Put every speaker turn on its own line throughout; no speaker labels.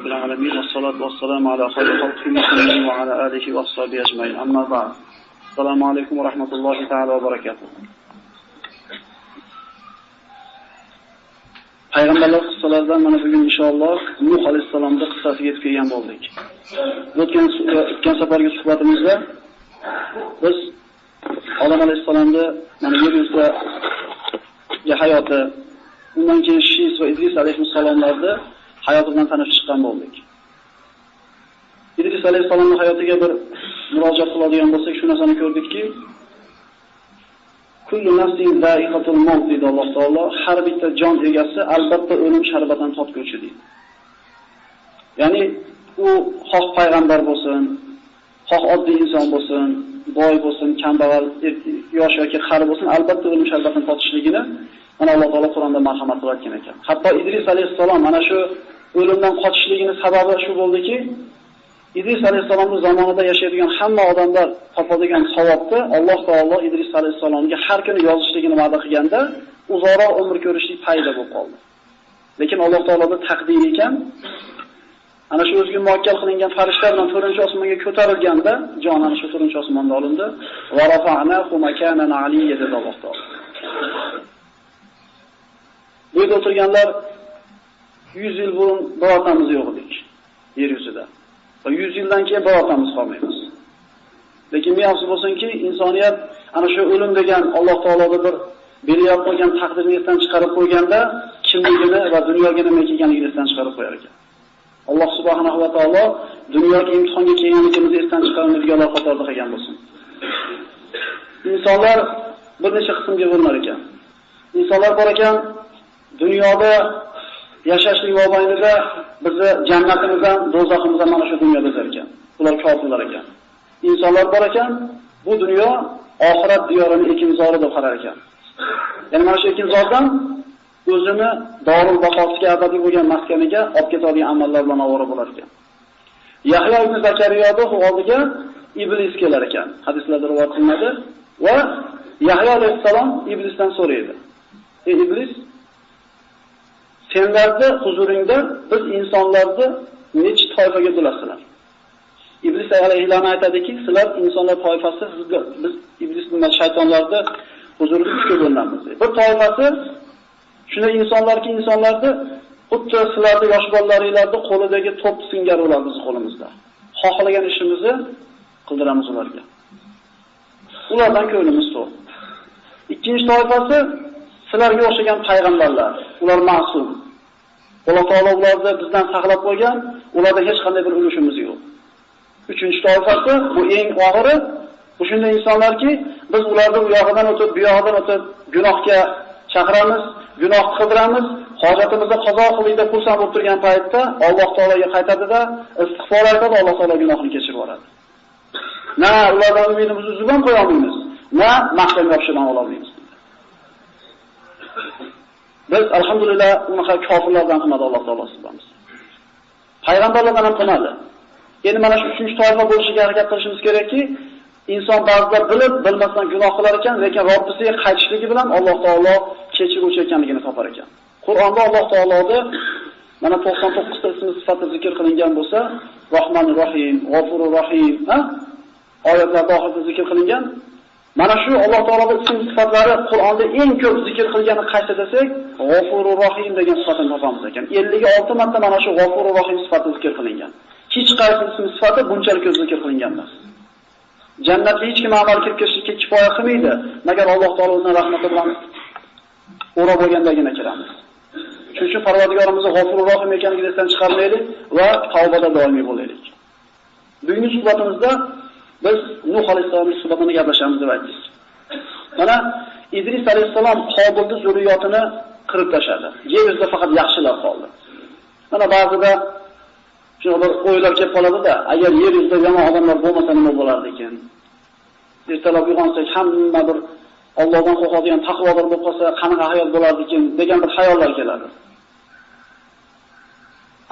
rabbil alamin va salatu vassalamu ala xayril xalqi Muhammadin va ala alihi va ashabihi ajmain. Amma ba'd. Assalomu alaykum va rahmatullohi ta'ala va barakatuh. Payg'ambarlar qissalaridan mana bugun inshaalloh Nuh alayhisolamning qissasiga yetib kelgan bo'ldik. O'tgan safargi suhbatimizda biz Odam alayhisolamning mana yer yuzidagi hayoti, undan keyin Shis va Idris alayhissalomlarning hayoti bilan tanishib chiqqan bo'ldik. Idris alayhissalomning hayotiga bir murojaat qiladigan bo'lsak, shu narsani ko'rdikki, kullu nafsin za'iqatul maut dedi Alloh taolo, har bitta jon egasi albatta o'lim sharbatidan totguvchi deydi. Ya'ni u xoh payg'ambar bo'lsin, xoh oddiy inson bo'lsin, boy bo'lsin, kambag'al, yosh yoki qari bo'lsin, albatta o'lim sharbatidan totishligini mana Alloh taolo Qur'onda marhamat qilayotgan ekan. Hatto Idris alayhissalom mana shu o'limdan qochishligining sababi shu bo'ldiki, Idris alayhissalomning zamonida yashaydigan hamma odamlar topadigan savobni Alloh taolo Idris alayhissalomga har kuni yozishligini va'da qilganda, uzoqroq umr ko'rishlik paydo bo'lib qoldi. Lekin Alloh taoloning taqdiri ekan, ana shu o'ziga muvakkal qilingan farishtalar bilan 4-osmonga ko'tarilganda, jon ana shu 4-osmonda olindi. Va rafa'nahu makanan aliyya dedi Alloh taolo. Bu yerda o'tirganlar 100 yil burun birortamiz yo'q edik yer yuzida. Va 100 yildan keyin birortamiz qolmaymiz. Lekin miyasi bo'lsinki, insoniyat ana shu o'lim degan Alloh taoloning bir belgilab qo'ygan taqdirni esdan chiqarib qo'yganda, kimligini va dunyoga nima kelganligini esdan chiqarib qo'yar ekan. Alloh subhanahu va taolo dunyoga imtihonga kelganligimizni esdan chiqarmaydiganlar qatorida qilgan bo'lsin. Insonlar bir necha qismga bo'linar ekan. Insonlar bor ekan, dunyoda yashashlik mobaynida bizni jannatimizdan, do'zaximizdan mana shu dunyoda o'zar ekan. Ular kofirlar ekan. Insonlar bor ekan, bu dunyo oxirat diyorining ekinzori deb qarar ekan. Ya'ni mana shu ekinzordan o'zini Dorul Baqosiga abadiy bo'lgan maskaniga olib ketadigan amallar bilan ovora bo'lar ekan. Yahyo ibn Zakariyoning oldiga iblis kelar ekan. Hadislarda rivoyat qilinadi va Yahyo alayhissalom iblisdan so'raydi: "Ey iblis, senlarni huzuringda biz insonlarni necha toifaga bo'lasizlar?" Iblis alayhissalom aytadiki, sizlar insonlar toifasi, biz iblis bilan shaytonlarni huzurida 3ga bo'linamiz. Bir toifasi shunday insonlarki, insonlarni xuddi sizlarning yosh bolalaringlarning qo'lidagi to'p singari ular bizning qo'limizda. Xohlagan ishimizni qildiramiz ularga. Ulardan ko'nglimiz to'q. Ikkinchi toifasi sizlarga o'xshagan payg'ambarlar. Ular ma'sum. Alloh taolo ularni bizdan saqlab qo'ygan, ularda hech qanday bir ulushimiz yo'q. Uchinchi toifasi, bu eng og'iri, bu shunday insonlarki, biz ularni u yog'idan o'tib, bu yog'idan o'tib gunohga chaqiramiz, gunoh qildiramiz, hojatimizni qazo qiling deb xursand bo'lib turgan paytda Alloh taologa qaytadi-da, istig'for aytadi, Alloh taolo gunohini kechirib yuboradi. Na ulardan umidimizni uzib ham qo'ya olmaymiz, na mahkam yopishdan ola olmaymiz. Biz alhamdulillah unaqa kofirlardan qilmadi Alloh taolo sizlarimiz. Payg'ambarlardan ham qilmadi. Endi mana shu 3-chi toifa bo'lishiga harakat qilishimiz kerakki, inson ba'zida bilib, bilmasdan gunoh qilar ekan, lekin Robbisiga qaytishligi bilan Alloh taolo kechiruvchi ekanligini topar ekan. Qur'onda Alloh taoloning mana 99 ta ismi sifati zikr qilingan bo'lsa, Rahmonur Rohim, G'ofurur Rohim, oyatlarda oxirida zikr qilingan. Mana shu Alloh taoloning ism sifatlari Qur'onda eng ko'p zikr qilgani qaysi desak, G'ofurur Rohim degan sifatni topamiz ekan. 56 marta mana shu G'ofurur Rohim sifati zikr qilingan. Hech qaysi ism sifati bunchalik ko'p zikr qilingan emas. Jannatga hech kim amal kirib ketishga kifoya qilmaydi, magar Alloh taoloning rahmati bilan o'rab bo'lgandagina kiramiz. Shuning uchun Parvardigorimiz G'ofurur Rohim ekanligini esdan chiqarmaylik va tavbada doimiy bo'laylik. Bugungi suhbatimizda biz Nuh alayhissalomning suhbatini gaplashamiz deb aytdik. Mana Idris alayhissalom Qobilning zurriyotini qirib tashladi. Yer yuzida faqat yaxshilar qoldi. Mana ba'zida shuna bir o'ylar kelib qoladi-da, agar yer yuzida yomon odamlar bo'lmasa nima bo'lardi ekan? Ertalab uyg'onsak hamma bir Allohdan qo'rqadigan taqvodor bo'lib qolsa, qanaqa hayot bo'lardi ekan degan bir xayollar keladi.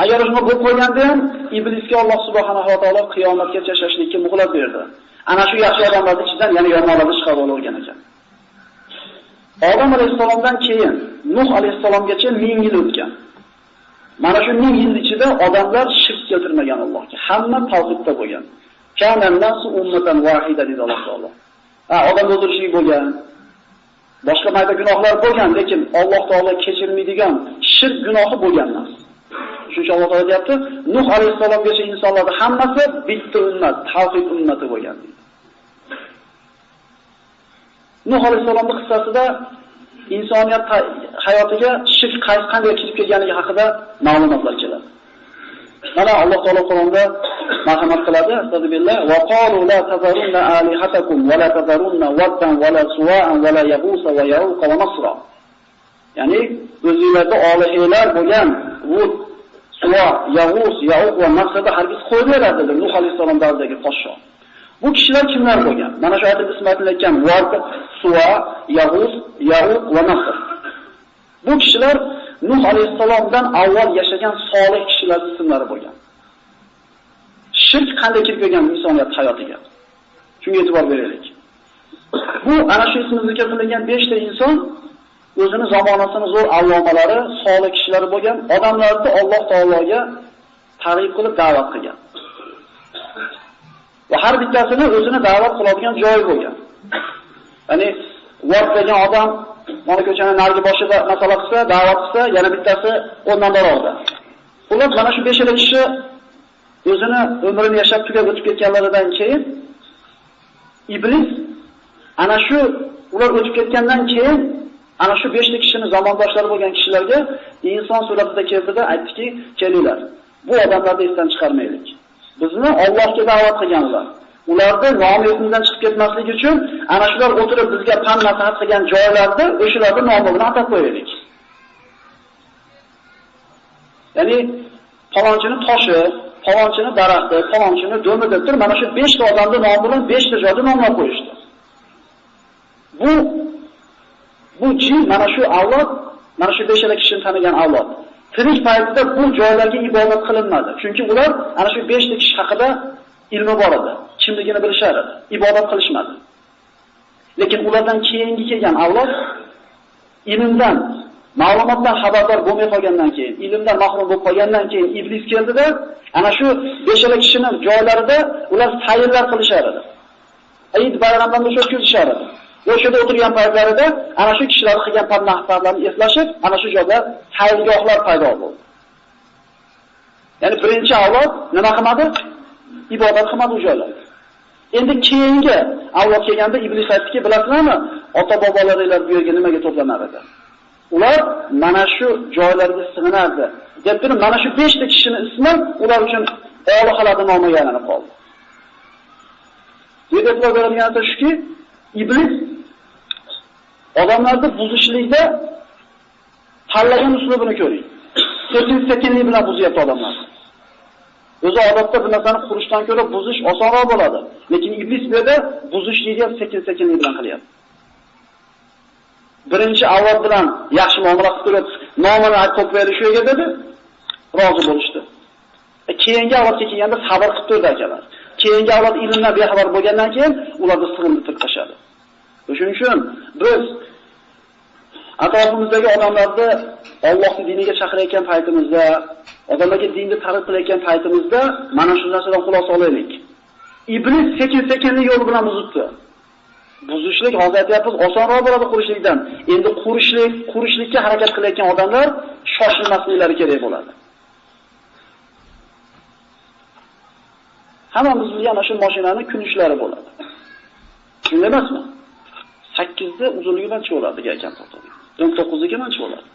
Agar shuni bo'lib qo'yganda ham iblisga Alloh subhanahu va taolo qiyomatgacha yashashlikka muhlat berdi. Ana shu yaxshi odamlarning ichidan yana yomonlarni chiqarib olgan ekan. Odam alayhissalomdan keyin Nuh alayhissalomgacha 1000 yil o'tgan. Mana shu 1000 yil ichida odamlar shirk keltirmagan Allohga. Hamma tavhidda bo'lgan. Kana nasu ummatan wahida dedi Alloh taolo. Odam o'ldirishlik bo'lgan. Boshqa mayda gunohlar bo'lgan, lekin Alloh taolo kechirmaydigan shirk gunohi bo'lgan emas. Shuncha Alloh taolo deyapti, Nuh alayhisalomgacha insonlarning hammasi bitta ummat, tavhid ummati bo'lgan deydi. Nuh alayhisalomning qissasida insoniyat hayotiga shirk qanday kirib kelganligi haqida ma'lumotlar keladi. Mana Alloh taolo Qur'onda marhamat qiladi, astagfirullah, va qalu la tazarunna alihatakum va la tazarunna waddan va la suwa'an va la yaghus va ya'uq va nasra. Ya'ni o'zingizlarda olihlar bo'lgan Vud, Suva, Yag'us, Ya'uq va Nasrda hargiz qo'ymaylar dedi Nuh alayhisalom davridagi podsho. Bu kishilar kimlar bo'lgan? Mana shu aytib ismatlayotgan Vud, Suva, Yag'us, Ya'uq va Nasr. Bu kishilar Nuh alayhisalomdan avval yashagan solih kishilar ismlari bo'lgan. Shirk qanday kirib kelgan insoniyat hayotiga? Shunga e'tibor beraylik. Bu ana shu ismi zikr qilingan 5 ta inson o'zini zamonasining zo'r allomalari, solih kishilari bo'lgan, odamlarni Alloh taologa targ'ib qilib da'vat qilgan. Va har bittasini o'zini da'vat qiladigan joyi bo'lgan. Ya'ni Vod degan odam mana ko'chani narigi boshida masala qilsa, da'vat qilsa, yana bittasi o'rndan boradi. Ular mana shu 5 ta kishi o'zini umrini yashab tugab o'tib ketganlaridan keyin iblis ana shu ular o'tib ketgandan keyin ana shu 5 ta kishining zamondoshlari bo'lgan kishilarga inson suratida keldi-da aytdiki, kelinglar. Bu odamlarni esdan chiqarmaylik. Bizni Allohga da'vat qilganlar. Ularni nomi esimizdan chiqib ketmasligi uchun ana shular o'tirib bizga pan nasihat qilgan joylarda o'shalarning nomi bilan atab qo'yaylik. Ya'ni falonchini toshi, falonchini daraxti, falonchini do'mi deb turib mana shu 5 ta odamning nomi bilan 5 ta joyda nomlab qo'yishdi. Bu jin mana shu avlod, mana shu 5 ta kishini tanigan avlod. Tirik paytida bu joylarga ibodat qilinmadi. Chunki ular ana shu 5 ta kishi haqida ilmi bor edi, kimligini bilishar edi, ibodat qilishmadi. Lekin ulardan keyingi kelgan avlod ilmdan, ma'lumotdan xabardor bo'lmay qolgandan keyin, ilmdan mahrum bo'lib qolgandan keyin iblis keldida, ana shu 5 ta kishining joylarida ular sayrlar qilishar edi. Eid bayramlarni o'tkazishar edi. O'shada o'tirgan paytlarida ana shu kishilar qilgan pannahlarni eslashib, ana shu joyda sayrgohlar paydo bo'ldi. Ya'ni birinchi avlod nima qilmadi? Ibodat qilmadi u joylarda. Endi keyingi avlod kelganda iblis aytdiki, bilasizlarmi, ota-bobolaringlar bu yerga nimaga to'planar edi? Ular mana shu joylarga sig'inardi. Deb turib, mana shu 5 ta kishining ismi ular uchun olihalarning nomiga aylanib qoldi. Bu yerda bo'lgan narsa shuki, iblis odamlarni buzishlikda tanlagan uslubini ko'ring. Sekin-sekinlik bilan buzyapti odamlar. O'zi odatda bu narsani qurishdan ko'ra buzish osonroq bo'ladi. Lekin iblis bu yerda buzishlikni ham sekin-sekinlik bilan qilyapti. Birinchi avlod bilan yaxshi muomala qilib turib, nomini aytib qo'yishga shu yerga dedi, rozi bo'lishdi. Keyingi avlodga kelganda sabr qilib turdi akalar. Keyingi avlod ilmdan bexabar bo'lgandan keyin ularni sig'inib tashadi. Shuning uchun biz atrofimizdagi odamlarni Allohning diniga chaqirayotgan paytimizda, odamlarga dinni targ'ib qilayotgan paytimizda mana shu narsadan xulosa olaylik. Iblis sekin-sekinlik yo'l bilan buzibdi. Buzishlik hozir aytyapmiz, osonroq bo'ladi qurishlikdan. Endi qurishlikka harakat qilayotgan odamlar shoshilmasliklari kerak bo'ladi. Hammamiz bilgan mana shu mashinaning kun ishlari bo'ladi. Shunday emasmi? 8 da uzunligi qancha bo'ladi ekan to'g'ri. 19 ga qancha bo'ladi?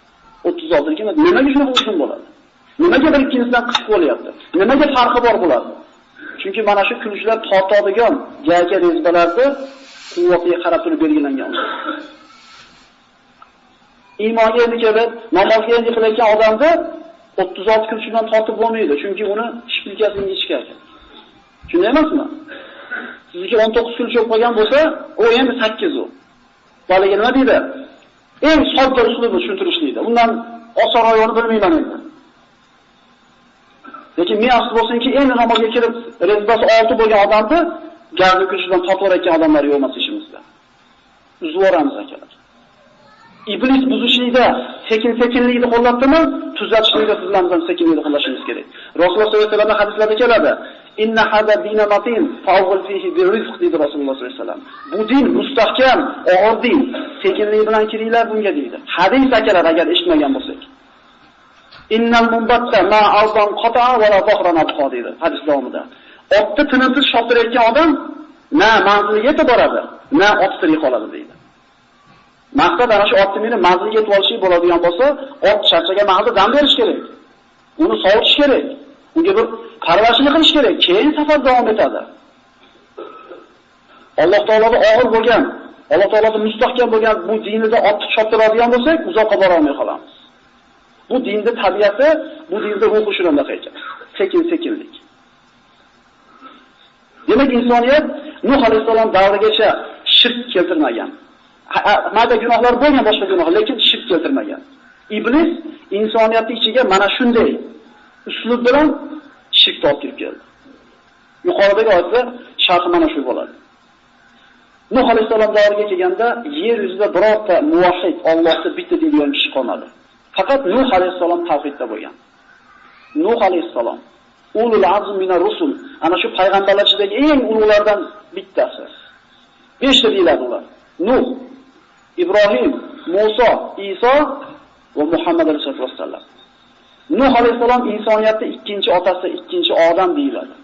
36 ga nimaga shunaqa uzun bo'ladi? Nimaga bir ikkinchisidan qisqa bo'lyapti? Nimaga farqi bor bo'ladi? Chunki mana shu kulishlar tortadigan gayka rezbalarni quvvatiga qarab turib belgilangan. Iymonga endi kelib, namozga endi qilayotgan odamni 36 kulishdan tortib bo'lmaydi, chunki uni shpilkasini yechgan. Shunday emasmi? Sizga 19 kulch bo'lib qolgan bo'lsa, u endi 8 u. Bolaga nima deydi? Eng sodda uslubni tushuntirishlikda. Undan osonroq yo'lni bilmayman endi. Lekin men asl bo'lsinki, endi namozga kirib, rezbasi 6 bo'lgan odamni gardi kuchidan toplayotgan odamlar yo'q emas ishimizda. Uzvoramiz akalar. Iblis buzishlikda sekin-sekinlikni qo'llatdimi? tuzatishlikda sizlardan sekinlik qilishimiz kerak. Rasululloh sollallohu alayhi vasallam hadislarda keladi. Inna hada dinamatin fa'ul fihi birizq dedi Rasululloh sollallohu alayhi vasallam. Bu din mustahkam, og'ir din. Sekinlik bilan kiringlar bunga deydi. Hadis akalar agar eshitmagan bo'lsak. Innal munbatta ma aldan qata'a va la zahran abqa dedi hadis davomida. Otni tinimsiz shoptirayotgan odam na manziliga yetib boradi, na ot tirik qoladi deydi. Maqsad ana shu otni minib manzilga yetib olishi bo'ladigan bo'lsa, ot charchagan mahalda dam berish kerak. Uni sovutish kerak. Unga bir parvarishlik qilish kerak. Keyin safar davom etadi. Alloh taologa og'ir bo'lgan, Alloh taologa mustahkam bo'lgan bu dinida otni choptiradigan bo'lsak, uzoqqa bora olmay qolamiz. Bu dinda tabiati, bu dinda ruhi shunaqa ekan. Sekin-sekinlik. Demak, insoniyat Nuh alayhisalom davrigacha shirk keltirmagan. Mayda gunohlar bo'lgan boshqa gunohlar, lekin shirk keltirmagan. Iblis insoniyatning ichiga mana shunday uslub bilan shirk olib kirib keldi. Yuqoridagi oyatda sharhi mana shu bo'ladi. Nuh alayhisalom davriga kelganda yer yuzida birorta muvahhid Allohni bitta deydigan kishi qolmadi. Faqat Nuh alayhisalom tavhidda bo'lgan. Nuh alayhisalom ulul azm minar rusul, ana shu payg'ambarlar ichidagi eng ulug'lardan bittasi. 5 ta deyiladi ular. Nuh, Ibrohim, Musa, Iso va Muhammad alayhisolatu vassallam. Nuh alayhisalom insoniyatning ikkinchi otasi, ikkinchi odam deyiladi.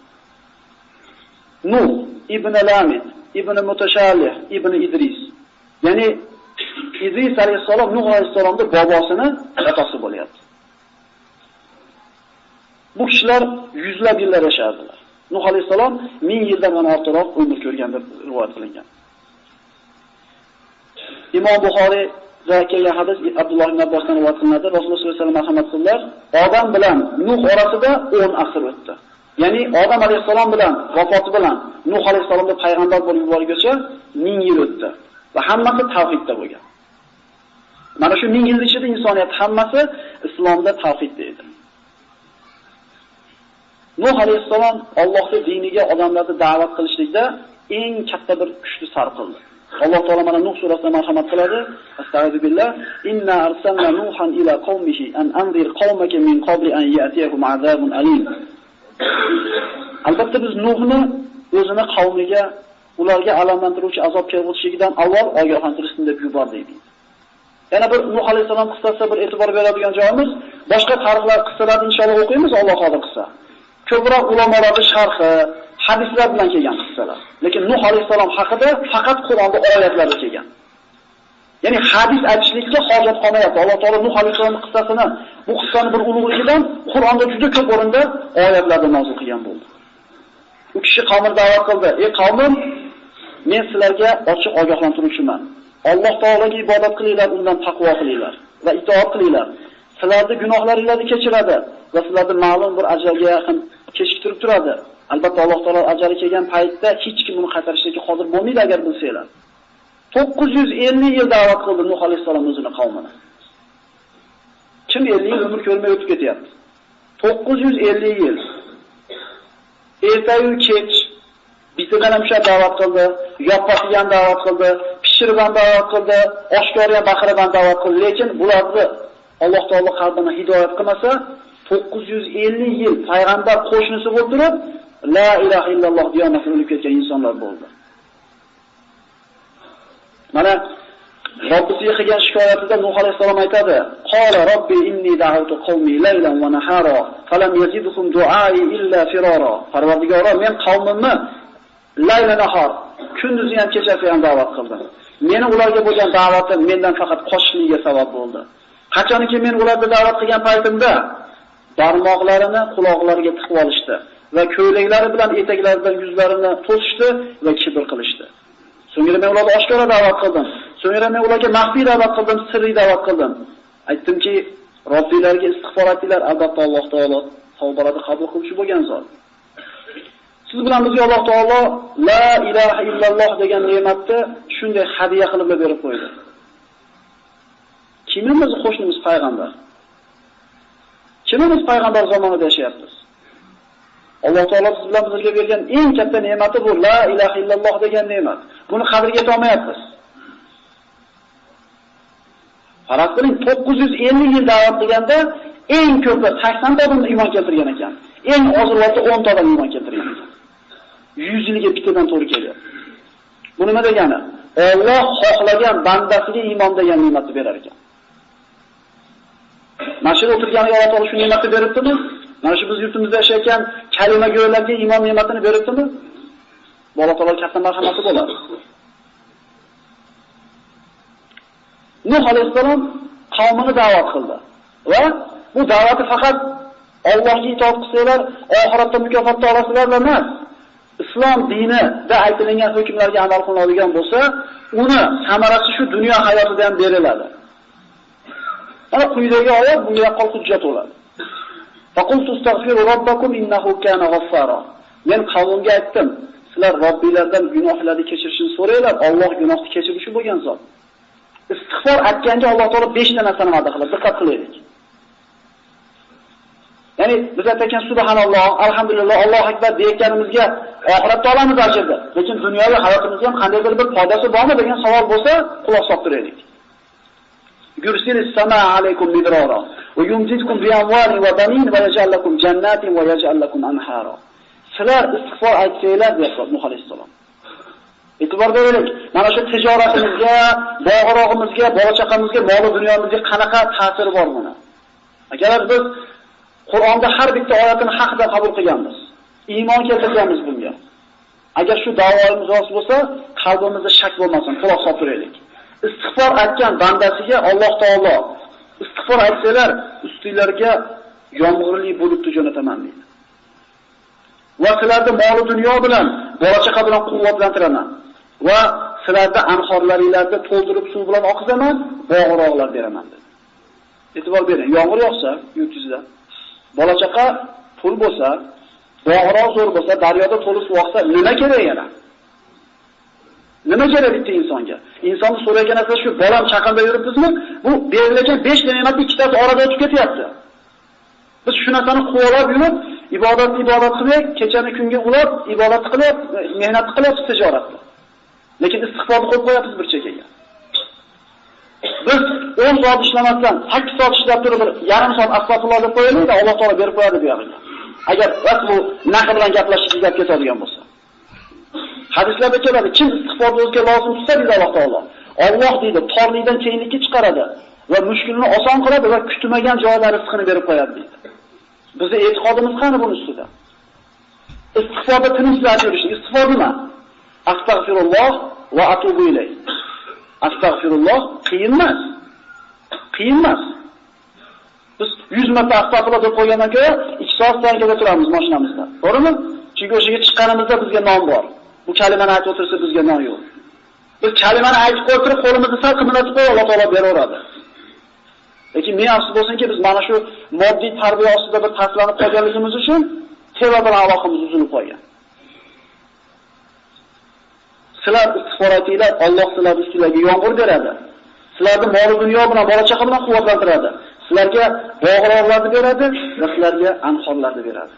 Nuh ibn Lamid, ibn Mutashallih, ibn Idris. Ya'ni Idris alayhisalom Nuh alayhisalomning bobosini otasi bo'lyapti. Bu kishilar yuzlab yillar yashardilar. Nuh alayhisalom 1000 yildan ortiqroq umr ko'rgan deb rivoyat qilingan. Imom Buxoriyda kelgan hadis Abdulloh ibn Abbosdan rivoyat qilinadi. Rasululloh sollallohu alayhi vasallam marhamat qildilar. Odam bilan Nuh orasida 10 asr o'tdi. Ya'ni Odam alayhisalom bilan vafoti bilan Nuh alayhisalomga payg'ambar bo'lib yuborguncha 1000 yil o'tdi va hammasi tavhidda bo'lgan. Mana shu 1000 yil ichida insoniyat hammasi islomda tavhidda edi. Nuh alayhisalom Allohning diniga odamlarni da'vat qilishlikda eng katta bir kuchni sarf qildi. Alloh taolo mana Nuh surasida marhamat qiladi. Astagfirullah. Inna arsalna Nuhan ila qaumihi an anzir qaumaka min qabli an ya'tiyahum azabun alim. Albatta biz Nuhni o'zini qavmiga ularga alamlantiruvchi azob kelg'ushligidan avval ogohlantirishni deb yubordik. Yana bir Nuh alayhisalom qissasida bir e'tibor beradigan joyimiz, boshqa tarixlar qissalarni inshaalloh o'qiymiz, Alloh xohlasa qissa. Ko'proq ulamolarning sharhi, hadislar bilan kelgan qissalar. Lekin Nuh alayhisalom haqida faqat Qur'onda oyatlarda kelgan. Ya'ni hadis aytishlikka hojat qolmayapti. Alloh taolo Nuh alayhisalomning qissasini, bu qissani bir ulug'ligidan Qur'onda juda ko'p o'rinda oyatlarda nozil qilgan bo'ldi. U kishi qavmini da'vat qildi. Ey qavmim, men sizlarga ochiq ogohlantiruvchiman. Alloh taologa ibodat qilinglar, undan taqvo qilinglar va itoat qilinglar. Sizlarning gunohlaringizni kechiradi va sizlarni ma'lum bir ajalga yaqin kechiktirib turadi. Albatta Alloh taolo ajali kelgan paytda hech kim uni qaytarishga qodir bo'lmaydi agar bilsanglar. 950 yil da'vat qildi Nuh alayhisalom o'zining qavmini. Kim 50 yil umr ko'rmay o'tib ketyapti? 950 yil. Ertayu kech bitidan ham da'vat qildi, yoppasidan da'vat qildi, pishirgan da'vat qildi, oshkorga baqirgan da'vat qildi, lekin bularni Alloh taolo qalbini hidoyat qilmasa, 950 yil payg'ambar qo'shnisi bo'lib turib, la ilaha illalloh diyomatini o'lib ketgan insonlar bo'ldi. Mana Robbisiga qilgan shikoyatida Nuh alayhisalom aytadi: "Qala robbi inni da'awtu qawmi laylan va nahara, falam yazidhum du'ai illa firara." Parvardigorim, men qavmimni layla nahar, kunduzi ham kechasi ham da'vat qildim. Meni ularga bo'lgan da'vatim mendan faqat qochishligiga sabab bo'ldi. Qachonki men ularga da'vat qilgan paytimda barmoqlarini quloqlariga tiqib olishdi va ko'ylaklari bilan etaklaridan yuzlarini to'sishdi va kibr qilishdi. So'ngra men ularga oshkora da'vat qildim. So'ngra men ularga maxfiy da'vat qildim, sirriy da'vat qildim. Aytdimki, Robbilariga istig'for etdilar, albatta Alloh taolo tavbalarni qabul qiluvchi bo'lgan zot. Siz bilan bizga Alloh taolo la ilaha illalloh degan ne'matni shunday hadiya qilib berib qo'ydi. Kimimiz qo'shnimiz payg'ambar? Kimimiz payg'ambar zamonida yashayapmiz? Alloh taolo siz bilan bizga bergan eng katta ne'mati bu la ilaha illalloh degan ne'mat. Buni qadriga yeta olmayapmiz. Faraz qiling 950 yil da'vat qilganda eng ko'pi 80 ta odam iymon keltirgan ekan. Eng ozroqi 10 ta odam iymon keltirgan ekan. 100 yilga bittadan to'g'ri kelyapti. Bu nima degani? Alloh xohlagan bandasiga iymon degan ne'matni berar ekan. Mana shu o'tirgan Alloh taolo shu ne'matni beribdimi? Mana shu biz yurtimizda yashayotgan kalima go'ylarga iymon ne'matini beribdimi? Alloh taolo katta marhamati bo'ladi. Nuh alayhisalom qavmini da'vat qildi va bu da'vati faqat Allohga itoat qilsalar, oxiratda mukofotni olasizlar emas. Islom dinida aytilgan hukmlarga amal qiladigan bo'lsa, uni samarasi shu dunyo hayotida ham beriladi. Ana quyidagi oyat bunga yaqqol hujjat bo'ladi. Faqultu astaghfiru robbakum innahu kana ghaffara. Men qavmimga aytdim, sizlar Robbinglardan gunohlarni kechirishini so'ranglar, Alloh gunohni kechirishi bo'lgan zot. Istig'for aytganda Alloh taolo 5 ta narsani va'da qiladi. Diqqat qilaylik. Ya'ni biz aytgan subhanalloh, alhamdulillah, Alloh akbar deyotganimizga oxiratda olamiz ajrni. Lekin dunyoviy hayotimizda ham qandaydir bir foydasi bormi degan savol bo'lsa, quloq solib turaylik. Yursilis samaa alaykum midrara va yumjidkum bi amwalin va banin va yaj'al lakum jannatin va yaj'al lakum anhara. Sizlar istig'for aytsanglar deyapti Nuh alayhisalom. E'tibor beraylik. Mana shu tijoratimizga, bog'rog'imizga, bola-chaqamizga, mol-dunyomizga qanaqa ta'siri bor buni? Agar biz Qur'onda har bitta oyatini haqida qabul qilganmiz, iymon keltirganmiz bunga. Agar shu da'voimiz rost bo'lsa, qalbimizda shak bo'lmasin, quloq solib turaylik. Istig'for aytgan bandasiga Alloh taolo istig'for aytsalar, ustinglarga yomg'irli bulutni jo'nataman deydi. Va sizlarni mol dunyo bilan, bola-chaqa bilan quvvatlantiraman va sizlarni anhorlaringizda to'ldirib suv bilan oqizaman, bog'roqlar beraman dedi. E'tibor bering, yomg'ir yog'sa yurtingizda, bola-chaqa pul bo'lsa, bog'roq zo'r bo'lsa, daryoda to'lib suv oqsa, nima kerak yana? Nima kerak bitta insonga? Insonni so'rayotgan narsa shu, bolam chaqanda yuribmizmi? Bu berilgan 5 ta ne'matning ikkitasi orada o'tib ketyapti. Biz shu narsani quvalab yurib, ibodat qilib, kechani kunga ulab, ibodat qilib, mehnat qilib tijoratda. Lekin istig'forni qo'yib qo'yapmiz bir chekkaga. Biz 10 soat ishlamasdan 8 soat ishlab turib, yarim soat astag'firulloh deb qo'yaylik-da, Alloh taolo berib qo'yadi bu yog'iga. Agar bu naql bilan gaplashishga gap ketadigan bo'lsa. Hadislarda keladi, kim istig'forni o'ziga lozim tutsa deydi Alloh taolo. Alloh deydi, torlikdan kenglikka chiqaradi va mushkulni oson qiladi va kutmagan joylar rizqini berib qo'yadi deydi. Bizning e'tiqodimiz qani buning ustida? Istig'forda tinimsiz yurish. Istig'for nima? Astag'firulloh va atubu ilayh. Astag'firulloh qiyin emas. Qiyin emas. Biz 100 marta astag'firulloh deb qo'ygandan keyin 2 soat tankada turamiz mashinamizda. To'g'rimi? Chunki o'shaga chiqqanimizda bizga non bor. Bu kalimani aytib o'tirsa bizga non yo'q. Biz kalimani aytib qo'yib qo'limizni sal qimirlatib qo'yib Alloh taolo beraveradi. Lekin men afsus bo'lsinki, biz mana shu moddiy tarbiya ostida bir taslanib qolganligimiz uchun teva bilan aloqamiz uzilib qolgan. Sizlar istig'for aytinglar, Alloh sizlar ustinglarga yomg'ir beradi. Sizlarni mol dunyo bilan, bola-chaqa bilan quvvatlantiradi. Sizlarga bog'roqlarni beradi va sizlarga anhorlarni beradi.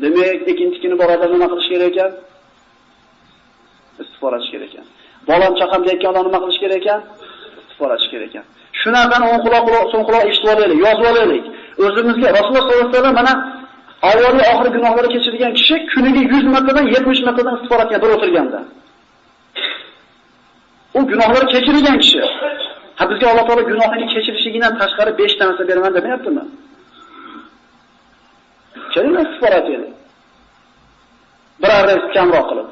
Demak, ekin-tikini borada nima qilish kerak ekan? Istig'for etish kerak ekan. Bolam-chaqam deyotgan odam nima qilish kerak ekan? Istig'for etish kerak ekan. Shu narsani o'ng quloq, so'ng quloq eshitib olaylik, yozib olaylik. O'zimizga Rasululloh sollallohu alayhi vasallam mana avvaliy oxirgi gunohlarni kechirgan kishi kuniga 100 martadan 70 martadan istig'for etgan bir o'tirganda. U gunohlarni kechirgan kishi. Ha bizga Alloh taolo gunohini kechirishidan tashqari 5 ta narsa beraman demayaptimi? Kelin istig'for etaylik. Biror rizq kamroq qilib.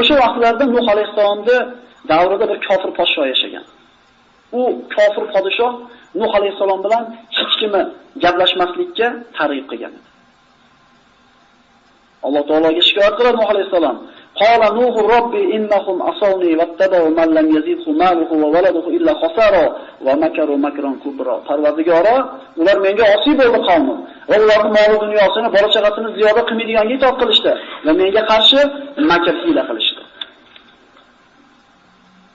O'sha vaqtlarda Nuh alayhisolamning davrida bir kofir podsho yashagan. U kofir podsho Nuh alayhisalom bilan hech kimni gaplashmaslikka targ'ib qilgan edi. Alloh taologa shikoyat qiladi Nuh alayhisalom. Qala Nuhu robbi innahum asawni wattaba'u man lam yazidhu maluhu va waladuhu illa khasara va makaru makran kubra. Parvardigoro, ular menga osiy bo'ldi qavmim va ularning mol dunyosini, bola-chaqasini ziyoda qilmaydiganga itoat qilishdi va menga qarshi makr hiyla qilishdi.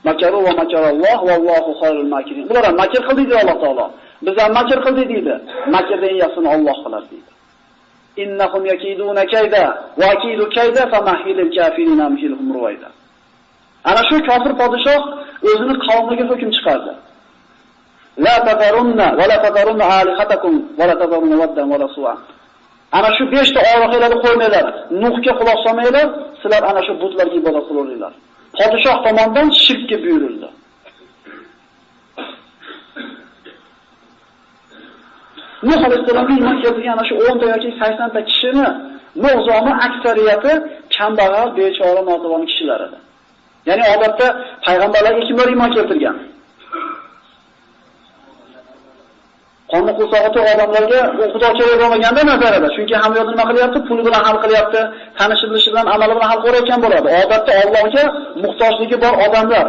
Makaru va makaralloh vallohu khayrul makirin. Bular ham makr qildi deydi Alloh taolo. Biz ham makr qildik deydi. Makrdan eng yaxshisini Alloh qiladi deydi. Innahum yakiduna kayda wa akidu kayda famahilil kafirin amhilhum ruwayda. Ana shu kofir podshoh o'zini qavmiga hukm chiqardi. La tazarunna va la tazarunna alihatakum va la tazarunna waddan va la suwa. Ana shu 5 ta oyoqlarni qo'ymanglar. Nuhga quloq solmanglar, sizlar ana shu butlarga ibodat qilaveringlar. Podshoh tomonidan shirkka buyurildi. Nuh alayhisolamning iymon keltirgan ana shu 10 ta yoki 80 ta kishini mu'zomi aksariyati kambag'al, bechora, notavon kishilar edi. Ya'ni odatda payg'ambarlarga kimlar iymon keltirgan? Qonni qulsog'ati odamlarga xudo kerak bo'lmaganda nazarida. Chunki hamyonni nima qilyapti? Puli bilan hal qilyapti, tanish-bilishi bilan, amali bilan hal qilayotgan bo'ladi. Odatda Allohga muhtojligi bor odamlar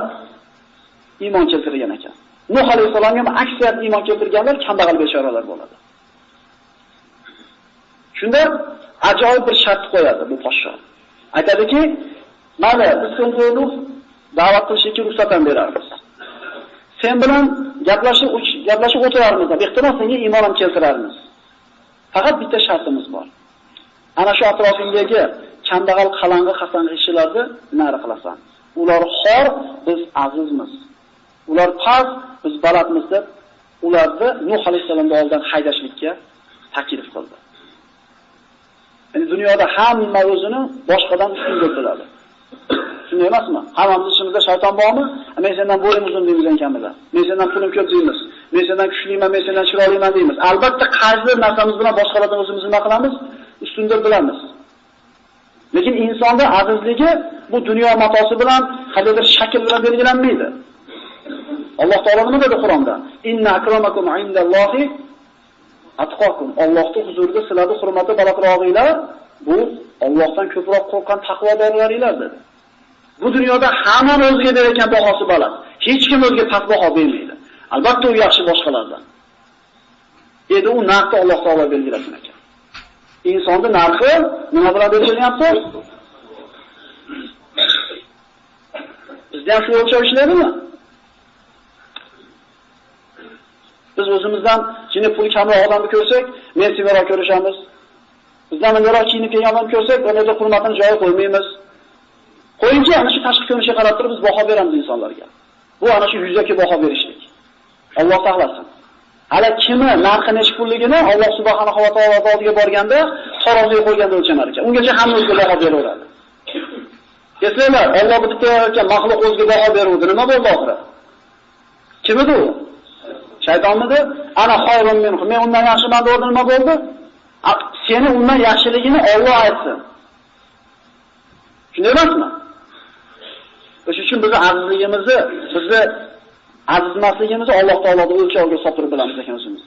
iymon keltirgan ekan. Nuh alayhisolamga ham aksariyat iymon keltirganlar kambag'al bechoralar bo'ladi. Shunda ajoyib bir shart qo'yadi bu podshoh. Aytadiki, "Mana biz senga da'vat qilishga ruxsat beramiz. Sen bilan gaplashib o'tirarmiz, ehtimol senga iymon ham keltirarmiz. Faqat bitta shartimiz bor. Ana shu atrofingdagi kambag'al, qalang'i, qasang'i kishilarni nari qilasan. Ular xor, biz azizmiz. Ular past, biz balandmiz" deb ularni Nuh alayhisolamning oldidan haydashlikka taklif qildi. Ya'ni dunyoda hamma o'zini boshqadan ustun deb biladi. Shunday emasmi? Hammamiz ichimizda shayton bormi? Men sendan bo'lim uzun deymiz ekanmiz. Men sendan pulim ko'p deymiz. Men sendan kuchliman, men sendan chiroyliman deymiz. Albatta qaysi narsamiz bilan boshqalardan o'zimizni nima qilamiz? Ustun deb bilamiz. Lekin insonda azizligi bu dunyo matosi bilan, qandaydir shakl bilan belgilanmaydi. Alloh taolo nima dedi Qur'onda? Inna akramakum indallohi atqakum. Allohning huzurida sizlarning hurmati balandrog'inglar bu Allohdan ko'proq qo'rqqan taqvodorlaringlar dedi. Bu dunyoda hamma o'ziga bergan bahosi baland. Hech kim o'ziga past baho bermaydi. Albatta u yaxshi boshqalardan. Endi u narxni Alloh taolo belgilasin ekan. Insonning narxi nima bilan belgilanyapti? Bizda ham shu o'lchov ishladimi? Biz o'zimizdan jini pul kamroq odamni ko'rsak, men sevaroq ko'rishamiz. Bizdan menroq kiyinib kelgan odamni ko'rsak, ularga hurmatini joyiga qo'ymaymiz. Qo'yinchi ana shu tashqi ko'rinishga qarab turib biz baho beramiz insonlarga. Bu ana shu yuzaki baho berishlik. Alloh saqlasin. Hala kimi narxi nechta pulligini Alloh subhanahu va taolo oldiga borganda taroziga qo'yganda o'lchanar ekan. Ungacha hamma o'ziga baho beraveradi. Eslanglar, Alloh bitta yaratgan maxluq o'ziga baho beruvdi. Nima bo'ldi oxiri? Kim edi u? Shaytonmidi? Ana xoyrun minhu. Men undan yaxshiman deb nima bo'ldi? Seni undan yaxshiligini Alloh aytsin. Shunday emasmi? O'shuning uchun biz azizligimizni, bizni azizmasligimizni Alloh taoloning o'lchovga solib bilamiz ekan o'zimiz.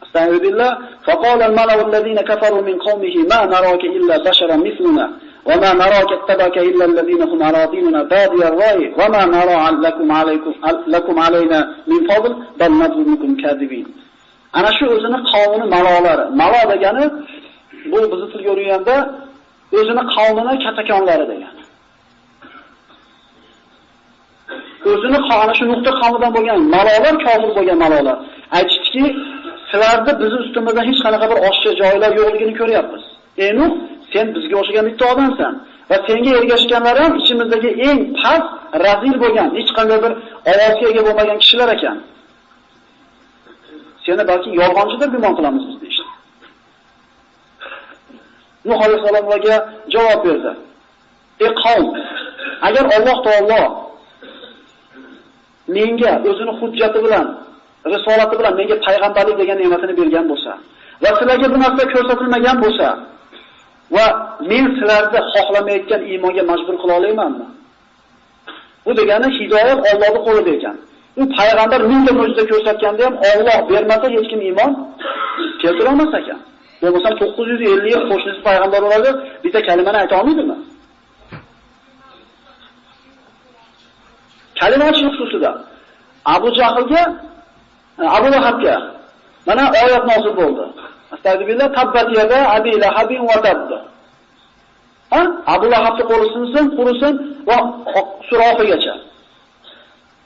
Astagfirullah. Faqala al-mala'u alladhina kafaru min qawmihi ma naraka illa basharan mithluna wa ma naraka ittabaka illa alladhina hum aradinuna badiya ar-ra'i wa ma nara lakum alayna min fadl bal nadhunnukum kadhibin. Ana shu o'zini qavmini malolari. Malo degani bu bizni tilga o'rganda o'zini qavmini katakonlari degani. O'zini qavmi shu nuqta qavmidan bo'lgan malolar, kofir bo'lgan malolar. Aytishdiki, sizlarda biz ustimizda hech qanaqa bir oshcha joylar yo'qligini ko'ryapmiz. Nuh, sen bizga o'xshagan bitta odamsan va senga ergashganlar ham ichimizdagi eng past, razil bo'lgan, hech qanday bir ovozga ega bo'lmagan kishilar ekan. Seni balki yolg'onchi deb gumon qilamiz biz deydi. Nuh alayhisolamga javob berdi. Ey qavm, agar Alloh taolo menga o'zini hujjati bilan, risolati bilan menga payg'ambarlik degan ne'matini bergan bo'lsa va sizlarga bu narsa ko'rsatilmagan bo'lsa va men sizlarni xohlamayotgan iymonga majbur qila olamanmi? Bu degani hidoyat Allohning qo'lida ekan. U payg'ambar mingta mo'jiza ko'rsatganda ham Alloh bermasa hech kim iymon keltira olmas ekan. Bo'lmasa 950 yil qo'shnisi payg'ambar bo'ladi, bitta kalimani ayta olmaydimi? Kalimachilik xususida Abu Jahlga, Abu Lahabga mana oyat nozil bo'ldi. Astagfirullah, tabbat yada abi lahabin va tabb. Abu Lahabga qo'lisinsin, qurisin va surofigacha.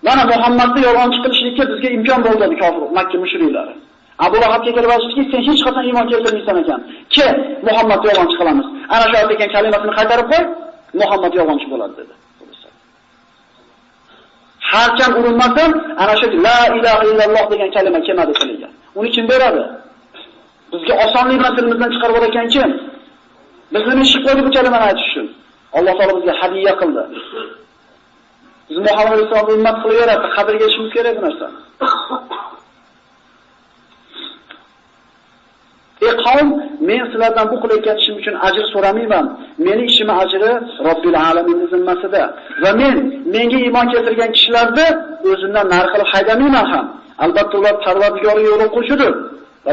Mana Muhammadni yolg'onchi qilishlikka bizga imkon bo'ldi kofir Makka mushriklari. Abu Lahabga kelib aytishdiki, sen hech qachon iymon keltirmaysan ekan. Ke Muhammadni yolg'onchi qilamiz. Ana shu aytgan kalimasini qaytarib qo'y. Muhammad yolg'onchi bo'ladi dedi. Harkan urinmasin, ana shu la ilaha illalloh degan kalima kelmadi tiliga. Uni kim beradi? Bizga osonlik bilan tilimizdan chiqarib olgan kim? Bizni ish qo'ydi bu kalimani aytish uchun. Alloh taolo bizga hadiya qildi. Biz Muhammad alayhisolamga hurmat qilaverib, qadriga yetishimiz kerak bu narsa. Ey qavm, men sizlardan bu qilayotgan ishim uchun ajr so'ramayman. Meni ishimning ajri Robbil alaminning zimmasida. Va menga iymon keltirgan kishilarni o'zimdan nar qilib haydamayman ham. Albatta ular Parvardigorga yo'l qo'yishidir.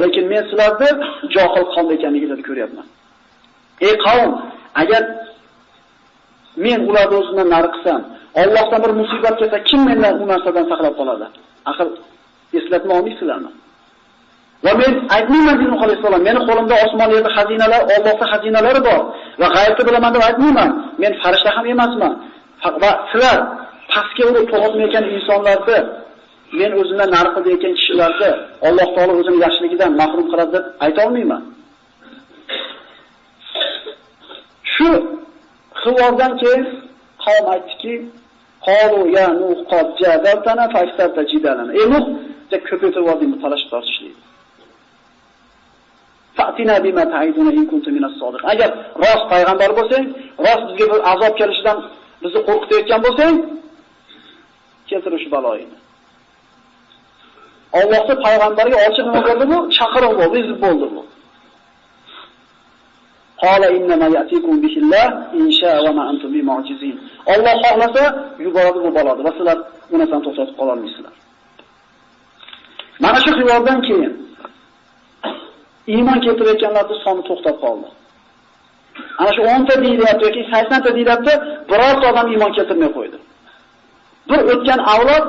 Lekin men sizlarni johil qavm ekanligingizni ko'ryapman. Ey qavm, agar men ularni o'zimdan nar qilsam, Allohdan bir musibat kelsa, kim mendan u narsadan saqlab qoladi? Axir eslatma olmaysizlarmi? Va men aytmayman deb Nuh alayhisalom, meni qo'limda osmon yerda xazinalar, Allohning xazinalari bor va g'aybni bilaman deb aytmayman. Men farishta ham emasman. Va sizlar pastga urib to'g'ritmayotgan insonlarni, men o'zimdan nar qilayotgan kishilarni Alloh taolo o'zining yaxshiligidan mahrum qiladi deb ayta olmayman. Shu xivordan keyin qavm aytdiki, "Qalu ya Nuh qad jadaltana faksarta jidalana." Ey Nuh, deb ko'paytirib yording bu talash tortishlikni. Fa'tina bima ta'iduna in kuntum minas sodiq. Agar rost payg'ambar bo'lsang, rost bizga bir azob kelishidan bizni qo'rqitayotgan bo'lsang, keltir shu baloyini. Allohning payg'ambariga ochiq nima bo'ldi bu? Chaqiruv bo'ldi, izib bo'ldi bu. Qala innama ya'tikum bihillah in sha'a wa ma antum bimu'jizin. Alloh xohlasa yuboradi bu baloni va sizlar unasan to'xtatib qola olmaysizlar. Mana shu xivordan keyin iymon keltirayotganlarning soni to'xtab qoldi. Ana shu 10 ta deyilyapti yoki 80 ta deyilyapti, birorta odam iymon keltirmay qo'ydi. Bir o'tgan avlod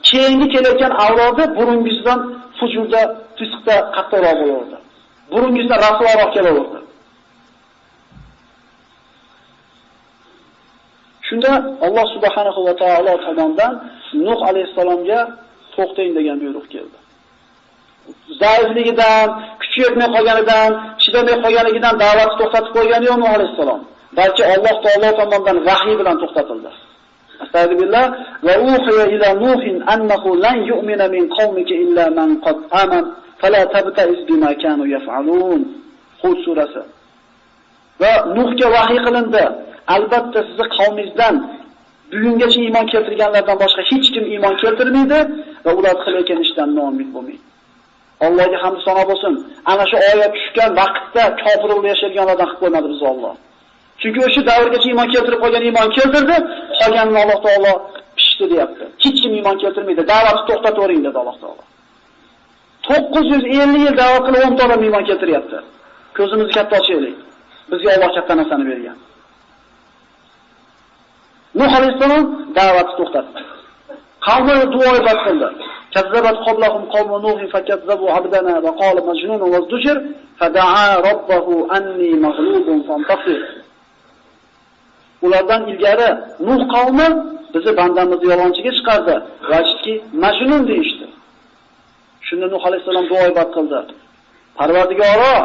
keyingi kelayotgan avlodi burungisidan fujurda, fisqda qattiqroq bo'lardi. Burungisidan rasvoroq kelaverdi. Shunda Alloh subhanahu va taolo tomonidan Nuh alayhisalomga to'xtang degan buyruq keldi. Zaifligidan, kuchi yetmay qolganidan, chidamay qolganidan da'vatni to'xtatib qo'ygani yo'q Nuh alayhisalom. Balki Alloh taolo tomonidan vahiy bilan to'xtatildi. Astagfirullah va uhiya ila Nuhin annahu lan yu'mina min qaumika illa man qad amana fala tabta'is bima kanu yaf'alun. Hud surasi. Va Nuhga vahiy qilindi. Albatta sizni qavmingizdan bugungacha iymon keltirganlardan boshqa hech kim iymon keltirmaydi va ular qilayotgan ishdan noumid bo'lmang. Allohga hamd sano bo'lsin. Ana shu oyat tushgan vaqtda kofir bo'lib yashaganlardan qilib qo'ymadi bizni Alloh. Chunki o'sha davrgacha iymon keltirib qolgan iymon keltirdi, qolganini Alloh taolo pishdi deyapti. Hech kim iymon keltirmaydi, da'vatni to'xtatavering dedi Alloh taolo. 950 yil da'vat qilib 10 ta odam iymon keltiryapti. Ko'zimizni katta ochaylik. Bizga Alloh katta narsani bergan. Nuh alayhisalom da'vatni to'xtatdi. Qavmi duo qildi. Kazzabat qablahum qawmu Nuh fakazzabu abdana va qala majnun wa zujr fada'a robbahu anni maghlubun fantasir. Ulardan ilgari Nuh qavmi bizni bandamizni yolg'onchiga chiqardi va aytdiki, majnun deyishdi. Shunda Nuh alayhisalom duo qildi. Parvardigoro,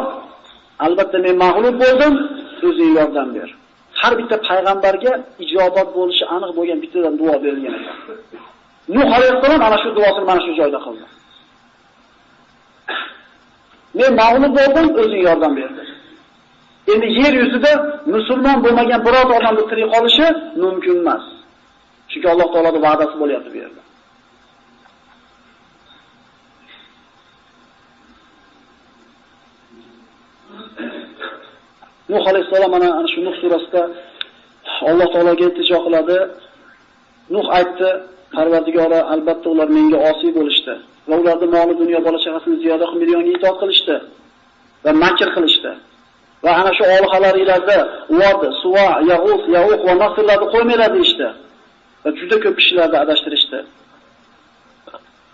albatta men mag'lub bo'ldim, o'zing yordam ber. Har bitta payg'ambarga ijobat bo'lishi aniq bo'lgan bittadan duo berilgan ekan. Nuh alayhisalom ana shu duosini mana shu joyda qildi. Men mag'lub bo'ldim, o'zing yordam ber. Endi yer yuzida musulmon bo'lmagan biror odamning tirik qolishi mumkin emas. Chunki Alloh taoloning va'dasi bo'lyapti bu yerda. Nuh alayhisalom ana shu Nuh surasida Alloh taologa iltijo qiladi. Nuh aytdi, Parvardigori, albatta ular menga osiy bo'lishdi va ularning moli dunyo bola chaqasini ziyoda qilib milyonga itoat qilishdi va makr qilishdi. Va ana shu olixalarlarda Uad, Suva, Yag'us, Ya'uq va Nasrlarni qo'ymaylar deyishdi. Va juda ko'p kishilarni adashtirishdi.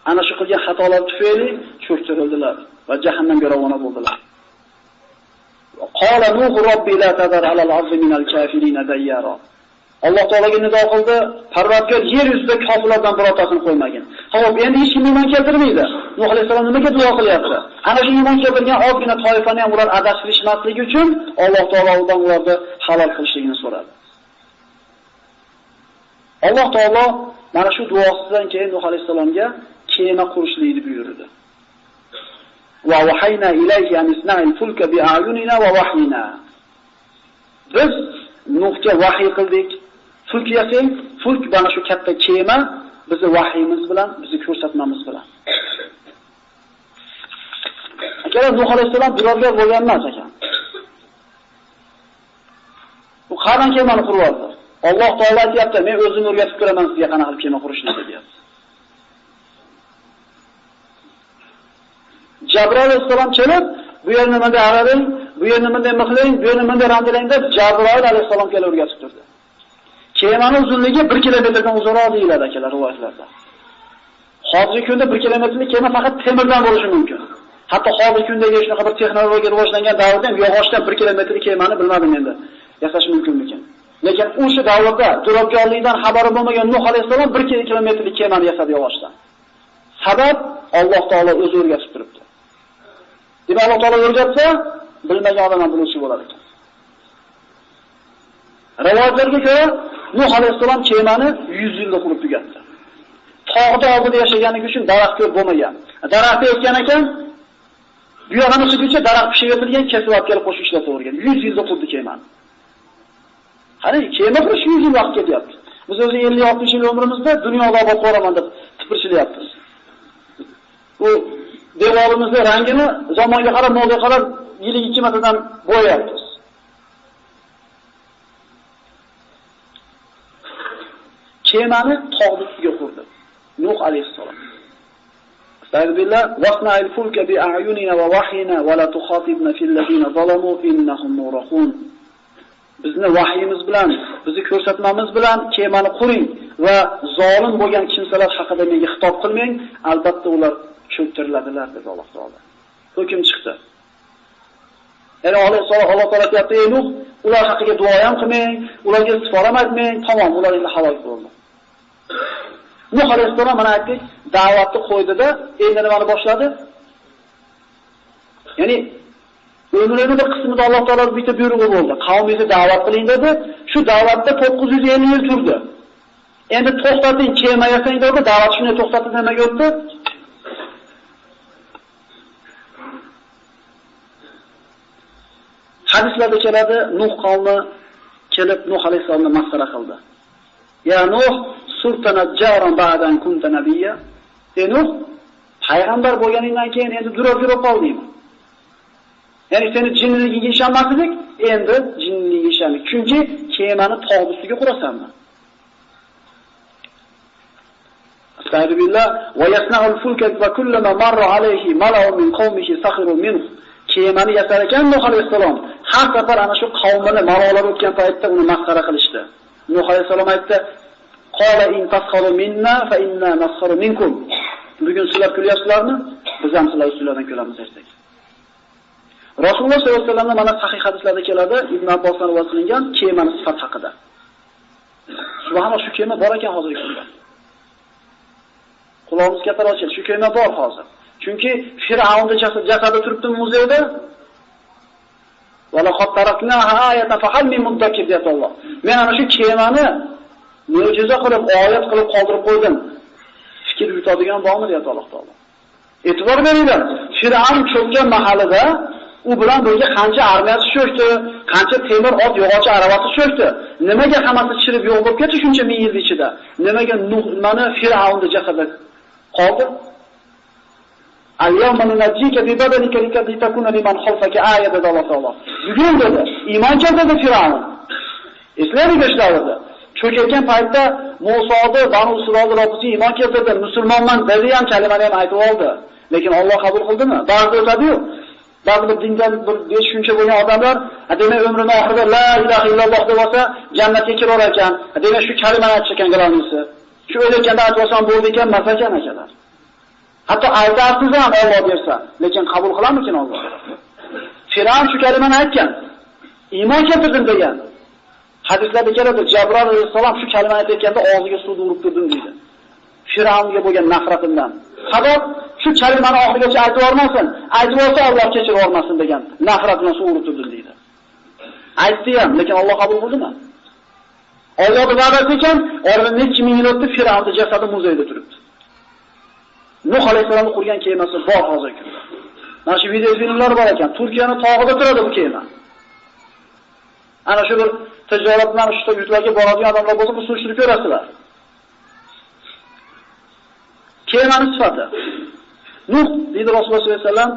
Ana shu qilgan xatolar tufayli cho'ktirildilar va jahannamga ravona bo'ldilar. Qala Nuh robbi la tadar alal ardi minal kafirin dayyara. Alloh taolaga nido qildi, Parvardigor yer yuzida kofirlardan birortasini qo'ymagin. Xo'p, endi hech kim iymon keltirmaydi. Nuh alayhisalom nimaga duo qilyapti? Ana shu iymon keltirgan ozgina toifani ham ular adashtirishmasligi uchun Alloh taolo ularni halol qilishligini so'radi. Alloh taolo mana shu duosidan keyin Nuh alayhisalomga kema qurishlikni buyurdi. Va wahayna ilayhi an isna'il fulka bi a'yunina va wahyina. Biz Nuhga vahiy qildik. Fulk yasang, fulk mana shu katta kema bizni vahiyimiz bilan, bizni ko'rsatmamiz bilan. Akalar Nuh alayhisalom birodar bo'lgan emas ekan. Bu qanday kemani qurib oldi? Alloh taolo aytayapti, men o'zim o'rgatib beraman sizga qanaqa qilib kema qurishni deyapti. Jabroil alayhisalom kelib, bu yerni bunday aralang, bu yerni bunday mixlang, bu yerni bunday randalang deb Jabroil alayhisalom kelib o'rgatib turdi. Kemaning uzunligi 1 kilometrdan uzoqroq deyiladi akalar rivoyatlarda. Hozirgi kunda 1 kilometrlik kema faqat temirdan bo'lishi mumkin. Hatto hozirgi kundagi shunaqa bir texnologiya rivojlangan davrda ham yog'ochdan 1 kilometrlik kemani bilmadim endi yasash mumkinmikan. Lekin o'sha davrda durobgorlikdan xabari bo'lmagan Nuh alayhisalom 1 kilometrlik kemani yasadi yog'ochdan. Sabab Alloh taolo o'zi o'rgatib turibdi. Demak Alloh taolo o'rgatsa, bilmagan odam ham biluvchi bo'lar ekan. Rivoyatlarga ko'ra Nuh alayhisalom kemani 100 yilda qurib tugatdi. Tog'da oldida yashaganligi uchun daraxt ko'p bo'lmagan. Daraxtda ekkan ekan, bu yoqni sudgacha daraxt pishib yetilgan, kesib olib kelib qo'shib ishlatavergan. 100 yilda qurdi kemani. Qani, kema qurish 100 yil vaqt ketyapti. Biz o'zi 50-60 yil umrimizda dunyoda obod qo'raman deb tipirchilayapmiz. Bu devorimizni rangini zamonga qarab, mo'lga qarab yiliga 2 martadan bo'yayapmiz. Kemani tog' ustiga qurdi Nuh alayhisalom. Astagfirullah, wasna'il fulka bi a'yunina va wahyina va la tukhatibna fil ladina zalamu innahum muraqun. Bizni vahyimiz bilan, bizni ko'rsatmamiz bilan kemani quring va zolim bo'lgan kimsalar haqida menga xitob qilmang, albatta ular cho'ktiriladilar deb Alloh taolo. Hukm chiqdi. Ya'ni Alloh taolo aytayapti, ey Nuh, ular haqiga duo ham qilmang, ularga istig'for ham aytmang, tamom, ular endi halok bo'ldi. Nuh alayhisalom mana aytdik, da'vatni qo'ydida, endi nimani boshladi? Ya'ni o'mrining bir qismida Alloh taolo bitta buyrug'i bo'ldi. Qavmingizni da'vat qiling dedi. Shu da'vatda 950 yil turdi. Endi to'xtating, kema yasang dedi, da'vat shuni to'xtatib nimaga o'tdi? Hadislarda keladi, Nuh qavmi kelib Nuh alayhisalomni masxara qildi. Ya Nuh, surtana jaran ba'dan kunta nabiyya. Ey Nuh, payg'ambar bo'lganingdan keyin endi durab qoldingmi? Ya'ni seni jinniligingga ishonmasdik, endi jinniligingga ishondik. Chunki kemani tog' ustiga qurasanmi? Astagfirullah, va yasna'ul fulka va kullama marra alayhi mala'un min qawmihi sakhiru minhu. Kemani yasar ekan Nuh alayhisalom. Har safar ana shu qavmini marolar o'tgan paytda uni masxara qilishdi. Nuh alayhisalom aytdi: "Qala in tasxaru minna fa inna nasxaru minkum." Bugun sizlar kulyapsizlarmi? Biz ham sizlar ustilardan kulamiz aytdik. Rasululloh sollallohu alayhi vasallamda mana sahih hadislarda keladi, Ibn Abbosdan rivoyat qilingan kemani sifat haqida. Subhanalloh, shu kema bor ekan hozirgi kunda. Quloqimiz kattaroq ochil, shu kema bor hozir. Chunki Fir'avnning jasadi turibdi muzeyda. Wala qad taraknaha ayatan fa hal min mudakkir deyapti Alloh. Men ana shu kemani mo'jiza qilib, oyat qilib qoldirib qo'ydim. Fikr yutadigan bormi deyapti Alloh taolo. E'tibor beringlar. Fir'avn cho'kkan mahallada u bilan birga qancha armiyasi cho'kdi, qancha temir ot yog'och aravasi cho'kdi. Nimaga hammasi chirib yo'q bo'lib ketdi shuncha ming yil ichida? Nimaga Nuhmani Fir'avnning jasadi qoldi? Al-yawma nunajjika bi badanika litakuna liman khalfaka ayatan Alloh taolo. Bugun dedi, iymon keltirdi Fir'avn. Eslaylik ishlardi. Cho'kayotgan paytda Musoni, Banu Isroil Robbisi iymon keltirdi, musulmonman dedi ham kalimani ham aytib oldi. Lekin Alloh qabul qildimi? Ba'zi o'tadi-yu. Ba'zi bir dindan bir tushuncha bo'lgan odamlar, demak umrini oxirida la ilaha illalloh deb olsa, jannatga kirar ekan. Demak shu kalimani aytgan galanisi. Shu o'ylaganda aytmasam bo'ldi ekan, masakan akalar. Hatto aytarsiz ham Alloh bersa, lekin qabul qilarmikin Alloh? Fir'avn shu kalimani aytgan. Iymon keltirdim degan. Hadislarda keladi, Jabroil alayhisalom shu kalimani aytganda og'ziga suv urib turdim deydi. Fir'avnga bo'lgan nafratimdan. Sabab shu kalimani oxirigacha aytib yormasin, aytib olsa Alloh kechirib yormasin degan nafrat bilan suv urib turdim deydi. Aytdi ham, lekin Alloh qabul qildimi? Allohning va'dasi ekan, oradan necha ming yil o'tdi, Fir'avnning jasadi muzeyda turibdi. Nuh alayhisolamning qurgan kemasi bor hozirgi kunda. Mana shu video filmlar bor ekan. Turkiyaning tog'ida turadi bu kema. Ana shu bir tijorat bilan shu yurtlarga boradigan odamlar bo'lsa, bu surishtirib ko'rasizlar. Kemaning sifati. Nuh deydi Rasululloh sollallohu alayhi vasallam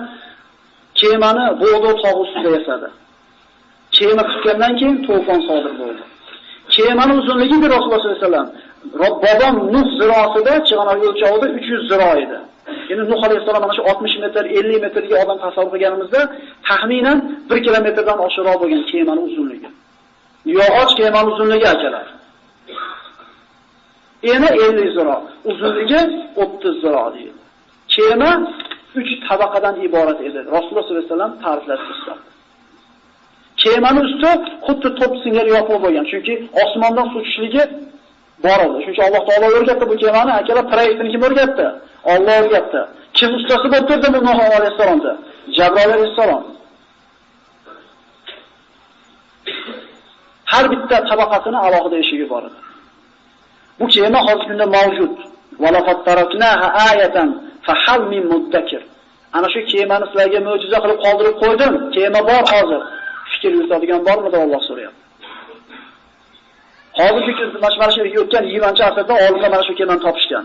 kemani Bo'g'do tog'i ustida yasadi. Kema tutgandan keyin to'fon sodir bo'ldi. Kemaning uzunligi bir Rasululloh sollallohu alayhi vasallam Bobom Nuh ziroatida chig'anoq o'lchovida 300 ziro edi. Endi Nuh alayhisalom mana shu 60 metr, 50 metrga odam tasavvur qilganimizda taxminan 1 kilometrdan oshiqroq bo'lgan kemaning uzunligi. Yog'och kemaning uzunligi akalar. Eni 50 ziro, uzunligi 30 ziro deydi. Kema 3 tabaqadan iborat edi. Rasululloh sollallohu alayhi vasallam ta'riflashdi. Kemaning usti xuddi to'p singari yopiq bo'lgan, chunki osmondan suv tushishligi bor edi. Chunki Alloh taolo o'rgatdi bu kemani, akalar proyektini kim o'rgatdi? Alloh o'rgatdi. Kim ustasi bo'lib turdi bu Nuh alayhisalomda? Jabroil alayhisalom. Har bitta tabaqasini alohida eshigi bor edi. Bu kema hozirgi kunda mavjud. Walaqad taraknaha ayatan fahal min muddakir. Ana shu kemani sizlarga mo'jiza qilib qoldirib qo'ydim. Kema bor hozir. Fikr yuritadigan bormi deb Alloh so'rayapti. Hozirgi mana shu o'tgan 20-asrda olimlar mana shu kemani topishgan.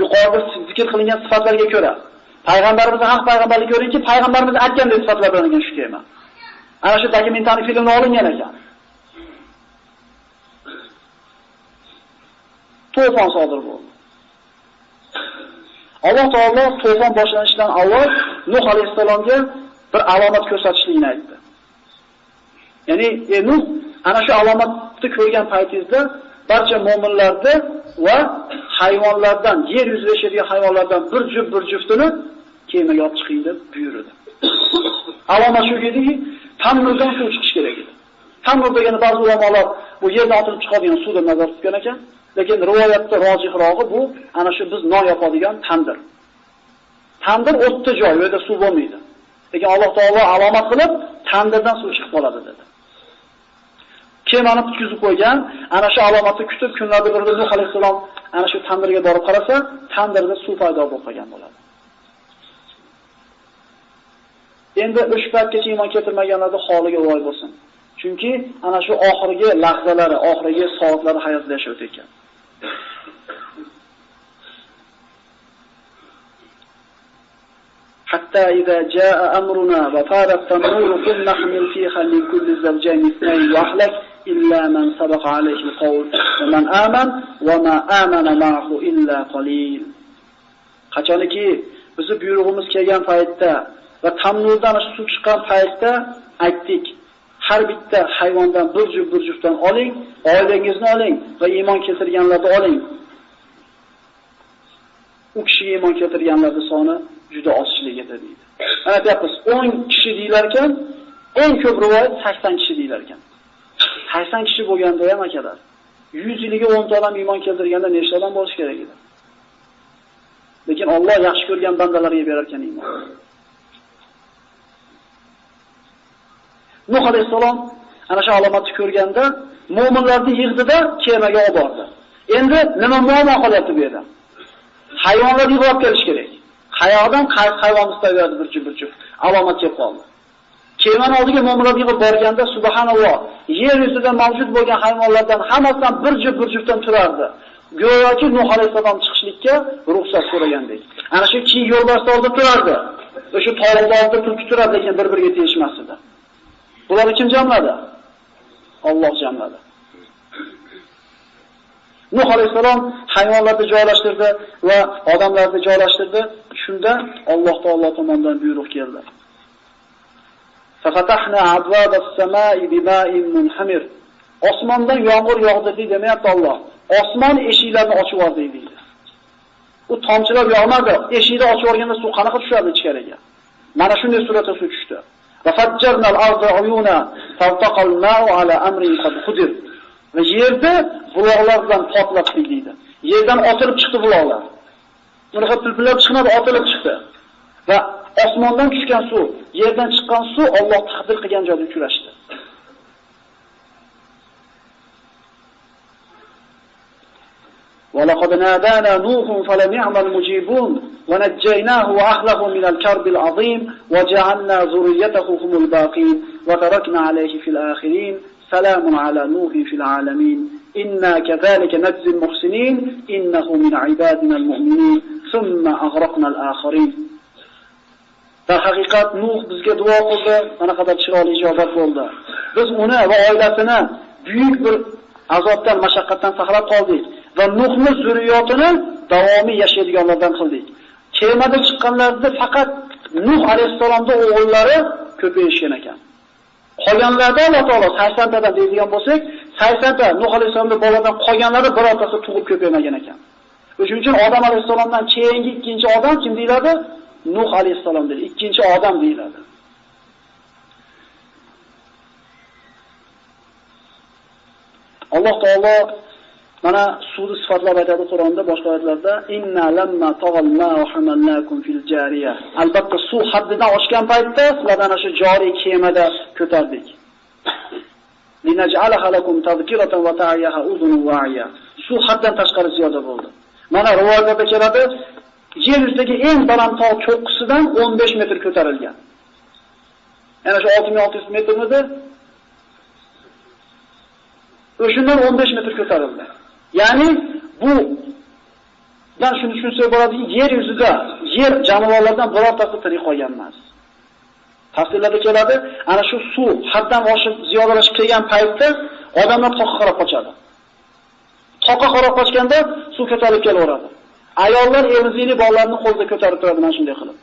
Yuqorida zikr qilingan sifatlarga ko'ra, payg'ambarimiz haq payg'ambarlik ko'ringki, payg'ambarimiz aytgandek sifatlar bilan shu kema. Ana shu dokumentariy filmlar olingan ekan. To'fon sodir bo'ldi. Alloh taolo to'fon boshlanishidan avval Nuh alayhisalomga bir alomat ko'rsatishligini aytdi. Ya'ni Nuh ana shu alomatni ko'rgan paytingizda barcha mu'minlarni va hayvonlardan, yer yuzida yashagan hayvonlardan bir juftini kemaga olib chiqing deb buyurdi. Alomat shu ediki, tannurdan suv chiqish kerak edi. Tannur degani ba'zi ulamolar bu yerdan otilib chiqadigan suvda nazar tutgan ekan, lekin rivoyatda rojihroqi bu ana shu biz non yopadigan tandir. Tandir o'tda joy, u yerda suv bo'lmaydi. Lekin Alloh taolo alomat qilib tandirdan suv chiqib qoladi dedi. Kemani tutkizib qo'ygan, ana shu alomatni kutib kunlarda birida Nuh alayhisalom ana shu tandirga borib qarasa, tandirda suv paydo bo'lib qolgan bo'ladi. Endi o'sha paytgacha iymon keltirmaganlarning holiga voy bo'lsin. Chunki ana shu oxirgi lahzalari, oxirgi soatlari hayotda yashayotgan ekan. Hatta idza jaa amruna wa farat tanuru kun nahmil fiha min kulli zawjayn ithnayn wa ahlak illa man sabaqa alayhi alqawl wa man amana wa ma amana ma'ahu illa qalil. Qachoniki bizni buyrug'imiz kelgan paytda va tamnurdan suv chiqqan paytda aytdik, har bitta hayvondan bir juftdan oling, oilangizni oling va iymon keltirganlarni oling. U kishiga iymon keltirganlarning soni juda ozchilik edi deydi. Mana aytamiz 10 kishi deylar ekan, eng ko'p rivoyat 80 kishi deylar ekan. 80 kishi bo'lganda ham akalar, 100 yiliga 10 ta odam iymon keltirganda nechta odam bo'lish kerak edi? Lekin Alloh yaxshi ko'rgan bandalarga berar ekan iymon. Nuh alayhisalom ana shu alomatni ko'rganda mu'minlarni yig'dida kemaga olib bordi. Endi nima muammo qolyapti bu yerda? Hayvonlarni yig'ib kelish kerak. Qayoqdan qaysi hayvonni istaverdi bir juft alomat kelib qoldi. Kemani oldiga mu'minlar yig'ib borganda subhanalloh, yer yuzida mavjud bo'lgan hayvonlardan hammasidan bir juftdan turardi. Go'yoki Nuh alayhisalom chiqishlikka ruxsat so'ragandek. Ana shu kiyik yo'lbarsda oldida turardi. O'sha tog'da oldida tulki turardi, lekin bir-biriga tegishmas edi. Bularni kim jamladi? Alloh jamladi. Nuh alayhisalom hayvonlarni joylashtirdi va odamlarni joylashtirdi. Shunda Alloh taolo tomonidan buyruq keldi. Fafatahna abwab as-samaa'i bima'in munhamir. Osmondan yomg'ir yog'di demayapti Alloh. Osmon eshiklarini ochib yubordi deydi. U tomchilar yog'madi. Eshikni ochib yuborganda suv qanaqa tushadi ichkariga? Mana shunday suratda suv tushdi. وَفَجَّرْنَا الْأَرْضَ عُيُونًا فَالْتَقَى الْمَاءُ عَلَى أَمْرٍ قَدْ قُدِرَ. Va yerda buloqlardan portlab deydi. Yerdan otilib chiqdi buloqlar. Bunaqa pulpulab chiqmadi, otilib chiqdi. Va osmondan tushgan suv, yerdan chiqqan suv Alloh taqdir qilgan joyda uchrashdi. وَلَقَدْ نَادَانَا نُوحٌ فَلَنِعْمَ الْمُجِيبُونَ وَنَجَّيْنَاهُ وَأَهْلَهُ مِنَ الْكَرْبِ الْعَظِيمِ وَجَعَلْنَا ذُرِّيَّتَهُ هُمُ الْبَاقِينَ وَتَرَكْنَا عَلَيْهِ فِي الْآخِرِينَ سَلَامٌ عَلَى نُوحٍ فِي الْعَالَمِينَ إِنَّا كَذَلِكَ نَجْزِي الْمُحْسِنِينَ إِنَّهُ مِنْ عِبَادِنَا الْمُؤْمِنِينَ ثُمَّ أَغْرَقْنَا الْآخَرِينَ. Dar haqiqat Nuh bizga duo qildi, mana qadar chiroyli ijobat bo'ldi. Biz uni va oilasini buyuk bir azobdan, mashaqqatdan saqlab qoldik va Nuhning zurriyotini davomiy yashaydiganlardan qildik. Kemada chiqqanlarda faqat Nuh alayhisolamning o'g'illari ko'payishgan ekan. Qolganlarda Alloh taolo 80 tadan deydigan bo'lsak, 80 ta Nuh alayhisolamning boladan qolganlari birortasi tug'ib ko'paymagan ekan. Shuning uchun Odam alayhisolamdan keyingi ikkinchi odam kim deyiladi? Nuh alayhisalom deyiladi. Ikkinchi odam deyiladi. Alloh taolo mana suvni sifatlab aytadi Qur'onda, boshqa oyatlarda inna lamma taghalna wa hamalnakum fil jariya. Albatta suv haddidan oshgan paytda sizlarni ana shu joriy kemada ko'tardik. Linaj'alaha lakum tadhkiratan wa ta'iyaha udhun wa'iya. Suv haddan tashqari ziyoda bo'ldi. Mana rivoyatlarda keladi, yer yuzidagi eng baland tog' cho'qqisidan 15 metr ko'tarilgan. Yana shu 6600 metrmidi? O'shundan 15 metr ko'tarildi. Ya'ni bu dan shuni tushunsak bo'ladiki, yer yuzida yer jonivorlardan birortasi tirik qolgan emas. Tafsirlarda keladi, ana shu suv haddan oshib ziyodalashib kelgan paytda odamlar toqqa qarab qochadi. Toqqa qarab qochganda suv ko'tarilib kelaveradi. Ayollar emizikli bolalarni qo'lda ko'tarib turadi mana shunday qilib.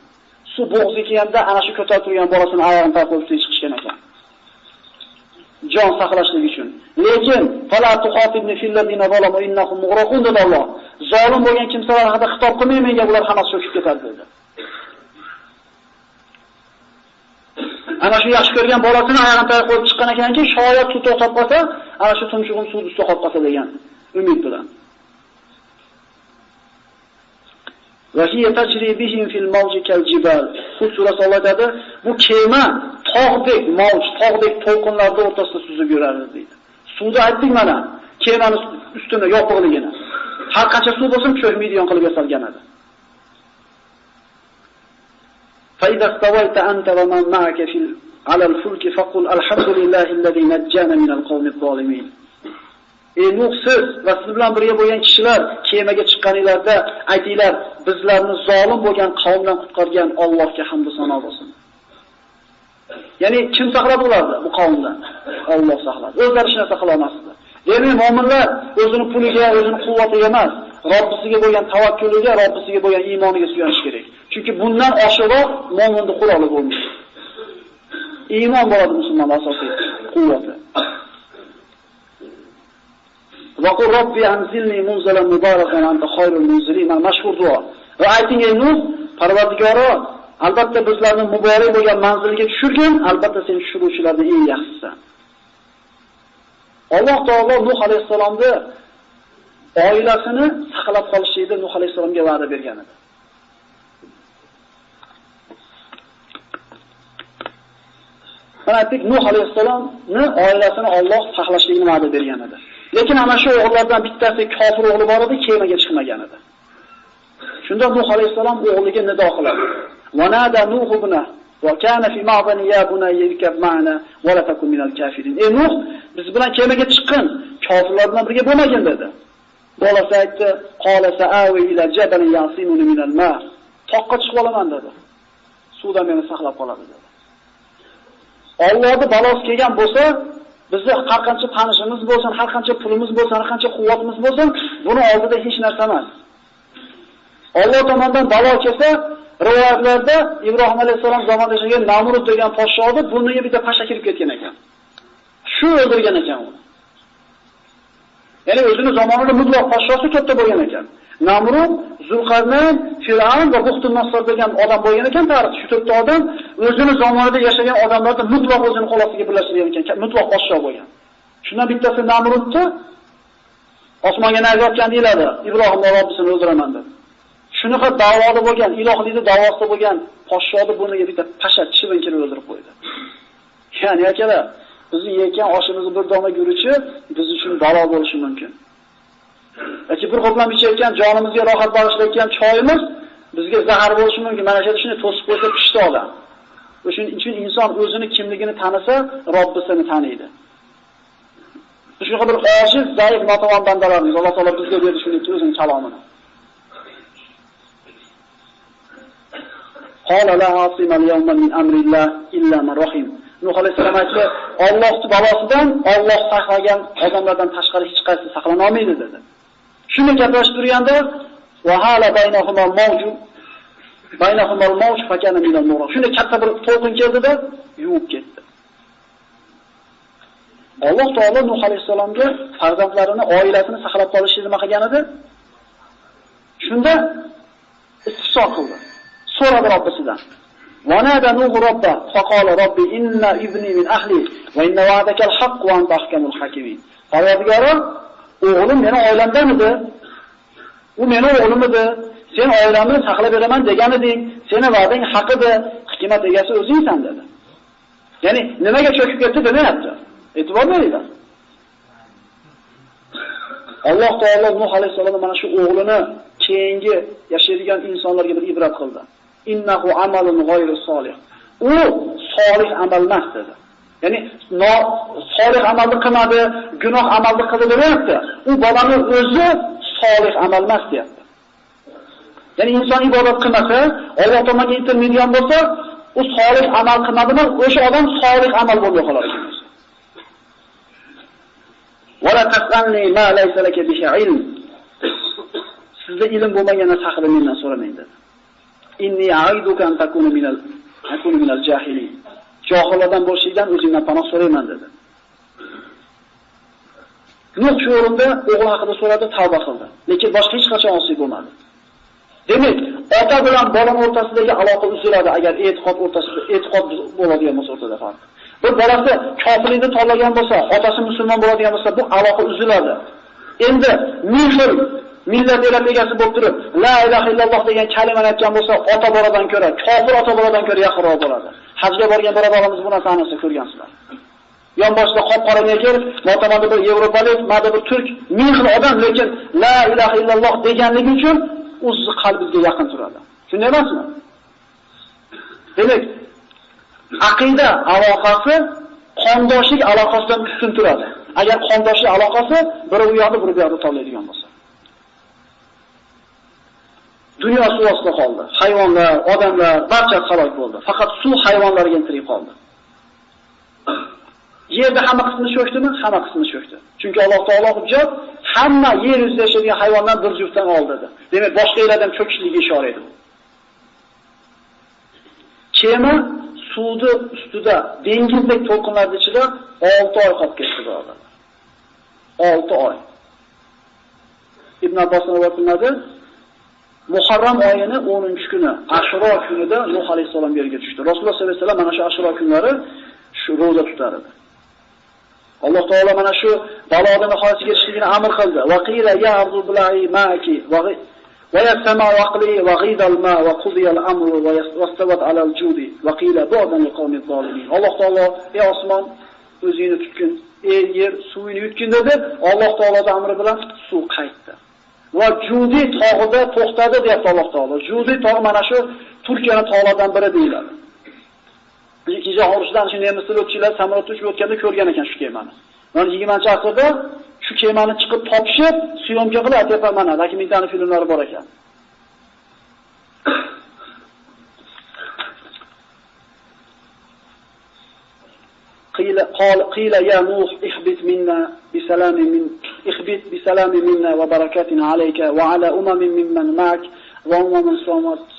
Suv bo'g'zi kelganda ana shu ko'tarib turgan bolasini oyog'ini taqib chiqishgan ekan. Jon saqlashlik uchun. Lekin fala tuqatibni fil ladina zalamu innahum mughraqun dedi Alloh. Zolim bo'lgan kimsalar haqida xitob qilmay menga bular hammasi cho'kib ketadi dedi. Ana shu yaxshi ko'rgan bolasini oyog'ini taqib qo'yib chiqqan ekanki, shoyat suv to'xtab qolsa, ana shu tumshug'im suv ustida qolib qolsa degan umid bilan. Va hiya tajri bihim fil mawji kal jibal. Hud surasi Allohda bu kema tog'dek mavj, tog'dek to'lqinlarda o'rtasida suzib yuradi deydi. Suvda aytdik mana, kemani ustini yopiqligini. Har qancha suv bo'lsa cho'kmaydigan qilib yasalgan edi. Fa idza stawayta anta va man ma'aka fil 'ala al-fulki faqul alhamdulillahi alladhi najjana min al-qawmi adh-dhalimin. Ey Nuh, siz va siz bilan birga bo'lgan kishilar kemaga chiqqaninglarda aytinglar, bizlarni zolim bo'lgan qavmdan qutqargan Allohga hamd va sano bo'lsin. Ya'ni kim saqlab ularni bu qavmdan? Alloh saqladi. O'zlari hech narsa qila olmasdi. Demak, mu'minlar o'zini puliga, o'zini quvvatiga emas, Robbisiga bo'lgan tavakkuliga, Robbisiga bo'lgan iymoniga suyanish kerak. Chunki bundan oshiqroq mu'minning quroli bo'lmaydi. Iymon bo'ladi musulmonlar asosiy quvvati. Va qul robbi anzilni munzalan mubarakan anta khayrul munzilin. Mashhur duo. Va ayting ey Nuh, Parvardigoro, albatta bizlarni muborak bo'lgan manzilga tushirgin, albatta sen tushiruvchilarning eng yaxshisisan. Alloh taolo Nuh alayhisolamni oilasini saqlab qolishni Nuh alayhisolamga va'da bergan edi. Mana aytdik, Nuh alayhisolamni oilasini Alloh saqlashligini va'da bergan edi. Lekin ana shu o'g'illardan bittasi kofir o'g'li bor edi, kemaga chiqmagan edi. Shunda Nuh alayhisalom o'g'liga nido qiladi. Va nada Nuh ibna va kana fi ma'bani ya bunayya irkab ma'ana va la takun minal kafirin. Ey Nuh, biz bilan kemaga chiqqin, kofirlar bilan birga bo'lmagin dedi. Bolasi aytdi, qala sa'awi ila jabalin yasimuni minal ma'. Toqqa chiqib olaman dedi. Suvdan meni saqlab qoladi dedi. Allohning balosi kelgan bo'lsa, bizni har qancha tanishimiz bo'lsin, har qancha pulimiz bo'lsin, har qancha quvvatimiz bo'lsin, buni oldida hech narsa emas. Alloh tomonidan balo kelsa, rivoyatlarda Ibrohim alayhisalom zamonida yashagan Namrud degan podshohni burniga bitta pasha kirib ketgan ekan. Shu o'ldirgan ekan uni. Ya'ni o'zini zamonida mutlaq podshosi katta bo'lgan ekan. Namrud, Zulqarnayn, Fir'aun va Buxtun-Nasr degan odam bo'lgan ekan tarixda. Shu to'rtta odam o'zini zamonida yashagan odamlarni mutlaq o'zini xolasiga birlashtirgan ekan, mutlaq podshoh bo'lgan. Shundan bittasi Namrudni osmonga nazarotgan deyiladi. Ibrohim Robbisini o'ldiraman deb. Shunaqa da'voda bo'lgan, ilohlikda da'vosida bo'lgan podshohni burniga bitta pasha chivin kirib o'ldirib qo'ydi. Ya'ni akalar, bizni yeyotgan oshimizni bir dona guruchi biz uchun balo bo'lishi mumkin. yoki bir qo'plam ichayotgan, jonimizga rohat bag'ishlayotgan choyimiz bizga zahar bo'lishi mumkin. Mana shuni to'sib qo'ysa pishdi odam. Shuning uchun inson o'zini kimligini tanisa, Robbisini taniydi. Shunaqa bir ojiz, zaif, notavon bandalarimiz Alloh taolo bizga berdi shuning o'zining kalomini. Qala la asima al-yawma min amrillah illa man rahim. Nuh alayhisalom aytdi, Allohning balosidan Alloh saqlagan odamlardan tashqari hech qaysi saqlana olmaydi dedi. Shuni gaplashib turganda va hala baynahumul mawj fakana min an-nur. Shunda katta bir to'lqin keldida yuvib ketdi. Alloh taolo Nuh alayhisalomga farzandlarini, oilasini saqlab qolishni nima qilgan edi? Shunda istifso qildi. So'radi Robbisidan. Va nada Nuh robba faqala robbi inna ibni min ahli va inna wa'daka al-haqq wa anta ahkamul hakimin. Parvardigorim, o'g'lim meni oilamdan edi. U meni o'g'lim edi. Sen oilamni saqlab beraman degan eding. Seni va'dang haq edi. Hikmat egasi o'zingsan dedi. Ya'ni nimaga cho'kib ketdi demayapti. E'tibor beringlar. Alloh taolo Nuh alayhisalom mana shu o'g'lini keyingi yashaydigan insonlarga bir ibrat qildi. Innahu amalun g'ayru solih. U solih amal emas dedi. Ya'ni solih amalni qilmadi, gunoh amalni qildi demayapti. U bolani o'zi solih amal emas deyapti. Ya'ni inson ibodat qilmasa, Alloh tomoniga intilmaydigan bo'lsa, u solih amal qilmadimi, o'sha odam solih amal bo'lib qolar ekan. Wala tas'alni ma laysa laka bihi ilm. Sizda ilm bo'lmagan narsa haqida mendan so'ramang dedi. Inni a'iduka an takuna minal jahilin. Johillardan bo'lishingdan o'zingdan panoh so'rayman dedi. Nuh shu o'rinda o'g'li haqida so'radi, tavba qildi. Lekin boshqa hech qachon osiy bo'lmadi. Demak, ota bilan bola o'rtasidagi aloqa uziladi agar e'tiqod bo'ladigan bo'lsa o'rtada farq. Bir bolasi kofirlikni tanlagan bo'lsa, otasi musulmon bo'ladigan bo'lsa, bu aloqa uziladi. Endi mehr millat elat egasi bo'lib turib, la ilaha illalloh degan kalimani aytgan bo'lsa, ota boladan ko'ra, kofir ota boladan ko'ra yaqinroq bo'ladi. Hajga borgan birodarlarimiz buni tanisa ko'rgansizlar. Yonboshida qop-qora neger, motamada bir yevropalik, mada bir turk, ming xil odam, lekin la ilaha illalloh deganligi uchun o'zi qalbingizga yaqin turadi. Shunday emasmi? Demak, aqida aloqasi qondoshlik aloqasidan ustun turadi. Agar qondoshlik aloqasi biri u yoqda, biri bu yoqda tanlaydigan bo'lsa. Dunyo suv ostida qoldi. Hayvonlar, odamlar barchasi halok bo'ldi. Faqat suv hayvonlarga tirik qoldi. Yerda hamma qismi cho'kdimi? Hamma qismi cho'kdi. Chunki Alloh taolo hujjat hamma yer yuzida yashagan hayvonlar bir juftdan oldi dedi. Demak, boshqa yerlardan cho'kishligiga ishora edi. Kema suvni ustida, dengizdek to'lqinlar ichida 6 oy qolib ketdi birodarlar. 6 oy. Ibn Abbos rivoyat qiladi. Muharram oyini 10-kuni, Ashuro kunida Nuh alayhisalom yerga tushdi. Rasululloh sollallohu alayhi vasallam mana shu Ashuro kunlari shu roza tutar edi. Alloh taolo mana shu balodan nihoyasiga yetishligini amr qildi. Va qila ya ardu bila'i ma'aki va yasma waqli va ghidal ma va qudiya al-amru va yastawat 'ala al-judi va qila bu'dan liqawmi zolimin. Alloh taolo ey osmon o'zingni tutgin, ey yer suvini yutgin dedi. Alloh taoloning amri bilan suv qaytdi. Va Judi tog'ida to'xtadi deyapti Alloh taolo. Judi tog'i mana shu Turkiyaning tog'laridan biri deyiladi. Ikkinchi urushdan shu nemis tiluvchilar samolyotda uchib o'tganda ko'rgan ekan shu kemani. Mana 20-asrda shu kemani chiqib topishib, syomka qilib aytayapman, mana dokumentariy filmlari bor ekan. قيل يا نوح اهبط منا بسلام منا وبركات عليك وعلى ممن معك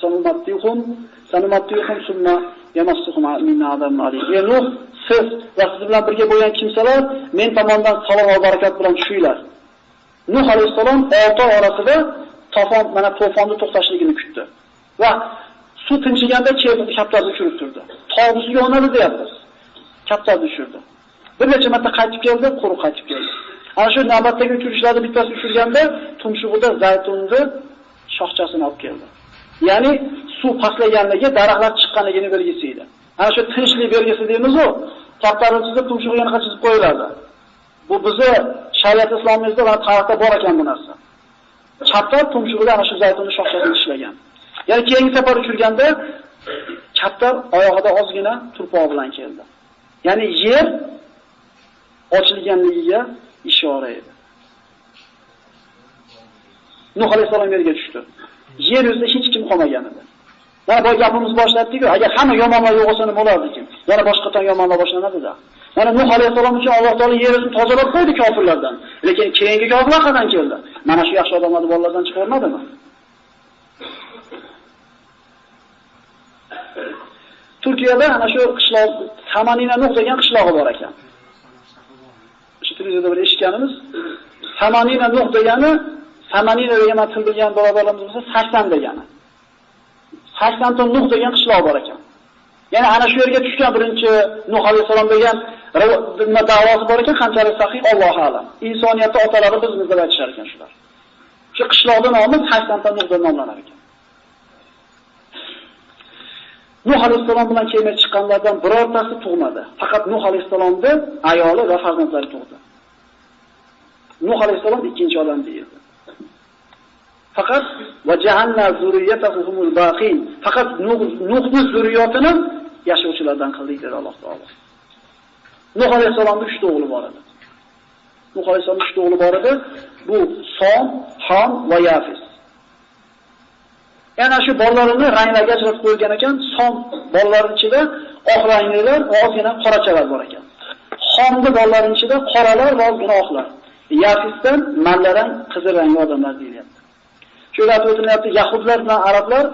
سنمتعهم ثم يمسهم منا عذاب أليم. Ya Nuh, siz va siz bilan birga bo'lgan kimsalar men tomonidan salom va barakat bilan tushinglar. Nuh alayhisalom 6 oy orasida to'fonni to'xtashligini kutdi. Va suv tinchiganda kemani kaptarni tushirib turdi. Tog' ustiga o'rnadi deyapmiz. Kaptarni tushirdi. Bir necha marta qaytib keldi, quruq qaytib keldi. Ana shu navbatdagi uchirishlarda bittasi tushirganda tumshug'ida zaytunni shoxchasini olib keldi. Ya'ni suv pastlaganligi, daraxtlar chiqqanligini belgisi edi. Ana shu tinchlik belgisi deymiz-ku, kaptarni chizib tumshug'iga qachib qo'yiladi. Bu bizni shariat islomimizda va tarixda bor ekan bu narsa. Kaptar tumshug'ida ana shu zaytunning shoxchasini ishlagan. Ya'ni keyingi safar uchirganda kaptar oyog'ida ozgina turpoq bilan keldi. Ya'ni yer ochilganligiga ishora edi. Nuh alayhisalom yerga tushdi. Yer yuzida hech kim qolmagan edi. Mana bu gapimiz boshlatdik-ku, agar hamma yomonlar yo'q bo'lsa nima bo'lardi ekan? Yana boshqadan yomonlar boshlanadi-da. Mana Nuh alayhisalom uchun Alloh taolo yerini tozalab qo'ydi kofirlardan. Lekin keyingi kofirlar qayerdan keldi? Mana shu yaxshi odamlarni bolalardan chiqarmadimi? Turkiyada ana shu qishloq Samanina Nuh degan qishlog'i bor ekan. Shu televizorda bir eshitganimiz, Samanina Nuh degani, Samanina degan til bilgan birodarlarimiz bo'lsa 80 degani. 80 ta Nuh degan qishloq bor ekan. Ya'ni ana shu yerga tushgan birinchi Nuh alayhisalom degan da'vosi bor ekan, qanchalik sahih Alloh a'lam. Insoniyatda otalari bizga aytishar ekan shular. Shu qishloqning nomi 80 ta Nuh deb nomlanar ekan. Nuh alayhisalom bilan kema chiqqanlardan birortasi tug'madi. Faqat Nuh alayhisalomning ayoli va farzandlari tug'di. Nuh alayhisalom ikkinchi odam deyildi. Faqat va ja'alna zurriyatahumul baqin. Faqat Nuhning zurriyatini yashovchilardan qildik dedi Alloh taolo. Nuh alayhisalomning 3 o'g'li bor edi. Nuh alayhisalomning 3 o'g'li bor edi. Bu Som, Ham va Yafis. Yana shu bolalarini ranglarga ajratib qo'ygan ekan. Som bolalarining ichida oq ranglilar va ozgina qorachalar bor ekan. Xomning bolalarining ichida qoralar va ozgina oqlar. Yafisdan mallarang, qizil rangli odamlar deyilyapti. Shunday o'tilyapti, yahudlar bilan arablar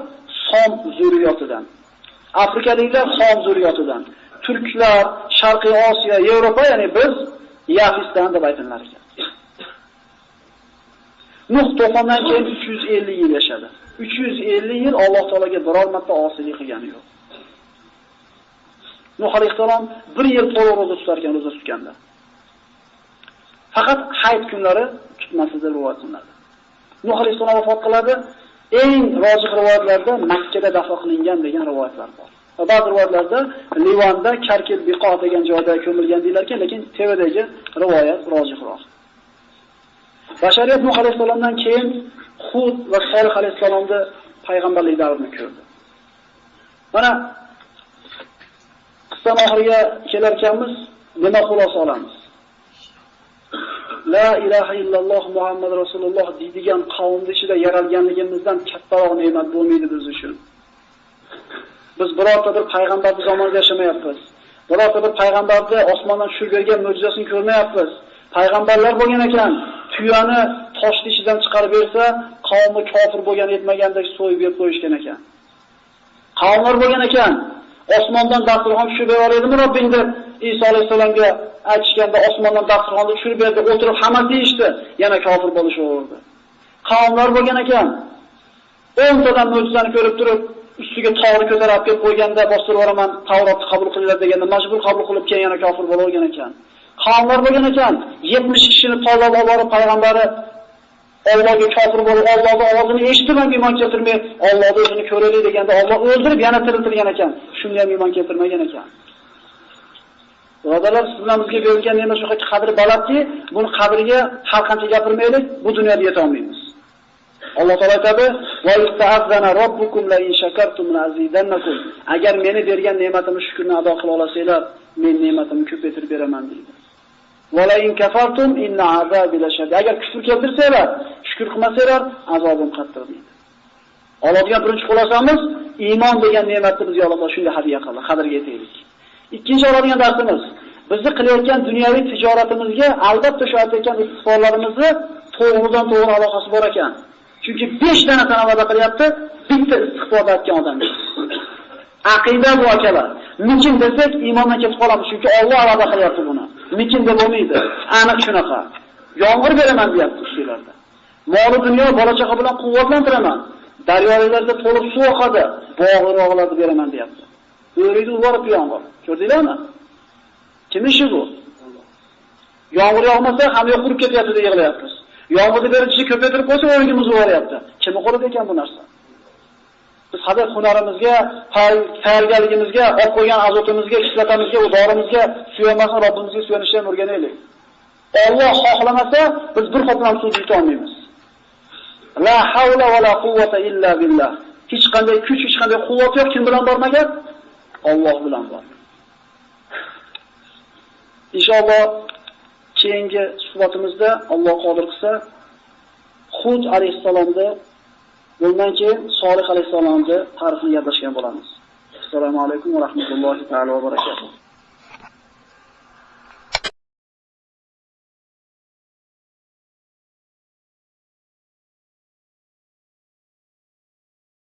Som zurriyotidan. Afrikaliklar Som zurriyotidan. Turklar, Sharqiy Osiyo, Yevropa, ya'ni biz Yafisdan deb aytilar ekan. Nuh to'fondan keyin 350 yil yashadi. 350 yil Alloh taolaga biror marta osiylik qilgani yo'q. Nuh alayhisalom 1 yil to'liq roza tutar ekan, roza tutganda. Faqat hayit kunlari tutmasida rivoyat qilinadi. Nuh alayhisalom vafot qiladi. Eng rojih rivoyatlarda Makka da dafn qilingan degan rivoyatlar bor. Va ba'zi rivoyatlarda Livanda Karkil Biqo degan joyda ko'milgan deylar ekan, lekin tevadagi rivoyat rojihroq. Bashariyat Nuh alayhisalomdan keyin Hud va Solih alayhisalomni payg'ambarlik davrini ko'rdi. Mana qissaning oxiriga kelar ekanmiz, nima xulosa olamiz? La ilaha illalloh Muhammad Rasululloh deydigan qavmning ichida yaralganligimizdan kattaroq ne'mat bo'lmaydi biz uchun. Biz birorta bir payg'ambarning zamonida yashamayapmiz. Birorta bir payg'ambarni osmondan tushirib bergan mo'jizasini ko'rmayapmiz. Payg'ambarlar bo'lgan ekan, tuyani tosh ichidan chiqarib bersa, qavmi kofir bo'lgan etmagandek so'yib yeb qo'yishgan ekan. Qavmlar bo'lgan ekan, osmondan dasturxon tushirib beradimi Robbing deb Iso alayhisalomga aytishganda osmondan dasturxonni tushirib berdi, o'tirib hammasi yeyishdi, yana kofir bo'lishaverdi. Qavmlar bo'lgan ekan, 10 tadan mo'jizani ko'rib turib, ustiga tog'ni ko'tarib kelib qo'yganda bostirib oraman, Tavrotni qabul qilinglar deganda majbur qabul qilib keyin yana kofir bo'lavergan ekan. Qavmlar bo'lgan ekan, 70 kishini tanlab olib payg'ambari Allohga kofir bo'lib, Allohning ovozini eshitib ham iymon keltirmay, Allohni o'zini ko'raylik deganda Alloh o'ldirib yana tiriltirgan ekan. Shunga ham iymon keltirmagan ekan. Birodarlar, sizlarimizga berilgan ne'mat shunchaki qadri balandki, buni qadriga har qancha gapirmaylik, bu dunyoda yeta olmaymiz. Alloh taolo aytadi: "Va ista'azana robbukum la in shakartum la azidannakum." Agar meni bergan ne'matimni shukrni ado qila olasizlar, men ne'matimni ko'paytirib beraman deydi. "Va la in kafartum inna azabi lashad." Agar kufr keltirsanglar, shukr qilmasanglar, azobim qattiq deydi. Oladigan birinchi xulosamiz, iymon degan ne'matni bizga Alloh taolo shunday hadiya qildi, qadriga yetaylik. Ikkinchi oladigan darsimiz, bizni qilayotgan dunyoviy tijoratimizga albatta shu aytayotgan istiqbollarimizni to'g'ridan to'g'ri aloqasi bor ekan. Chunki 5 ta narsani va'da qilyapti, bitta istiqbolda aytgan odam. Aqida bu akalar. Nikin desak iymondan ketib qolamiz, chunki Alloh va'da qilyapti buni. Nikin deb bo'lmaydi. Aniq shunaqa. Yomg'ir beraman deyapti ustilarda. Mol dunyo bola chaqa bilan quvvatlantiraman. Daryolarda to'liq suv oqadi, bog'larni beraman deyapti. O'riydi uvorib yomg'ir. Ko'rdinglarmi? Kim ishi bu? Yomg'ir yog'masa hamma yoq qurib ketyapti deb yig'layapmiz. Yomg'irni berishni ko'paytirib qo'ysa o'rgimiz uvoryapti. Kimning qo'lida ekan bu narsa? Biz hali hunarimizga, tayyorgarligimizga, olib qo'ygan azotimizga, kislatamizga, dorimizga suyanmasin, Robbimizga suyanishni o'rganaylik. Alloh xohlamasa biz bir xotin ham suvni yuta olmaymiz. La havla va la quvvata illa billah. Hech qanday kuch, hech qanday quvvat yo'q. Kim bilan bormagan? Alloh bilan bor. Inshaalloh keyingi suhbatimizda Alloh qodir qilsa Hud alayhisalomda bundan keyin Solih alayhisalomga tarixini gaplashgan bo'lamiz. Assalomu alaykum va rahmatullohi ta'ala va barakatuh.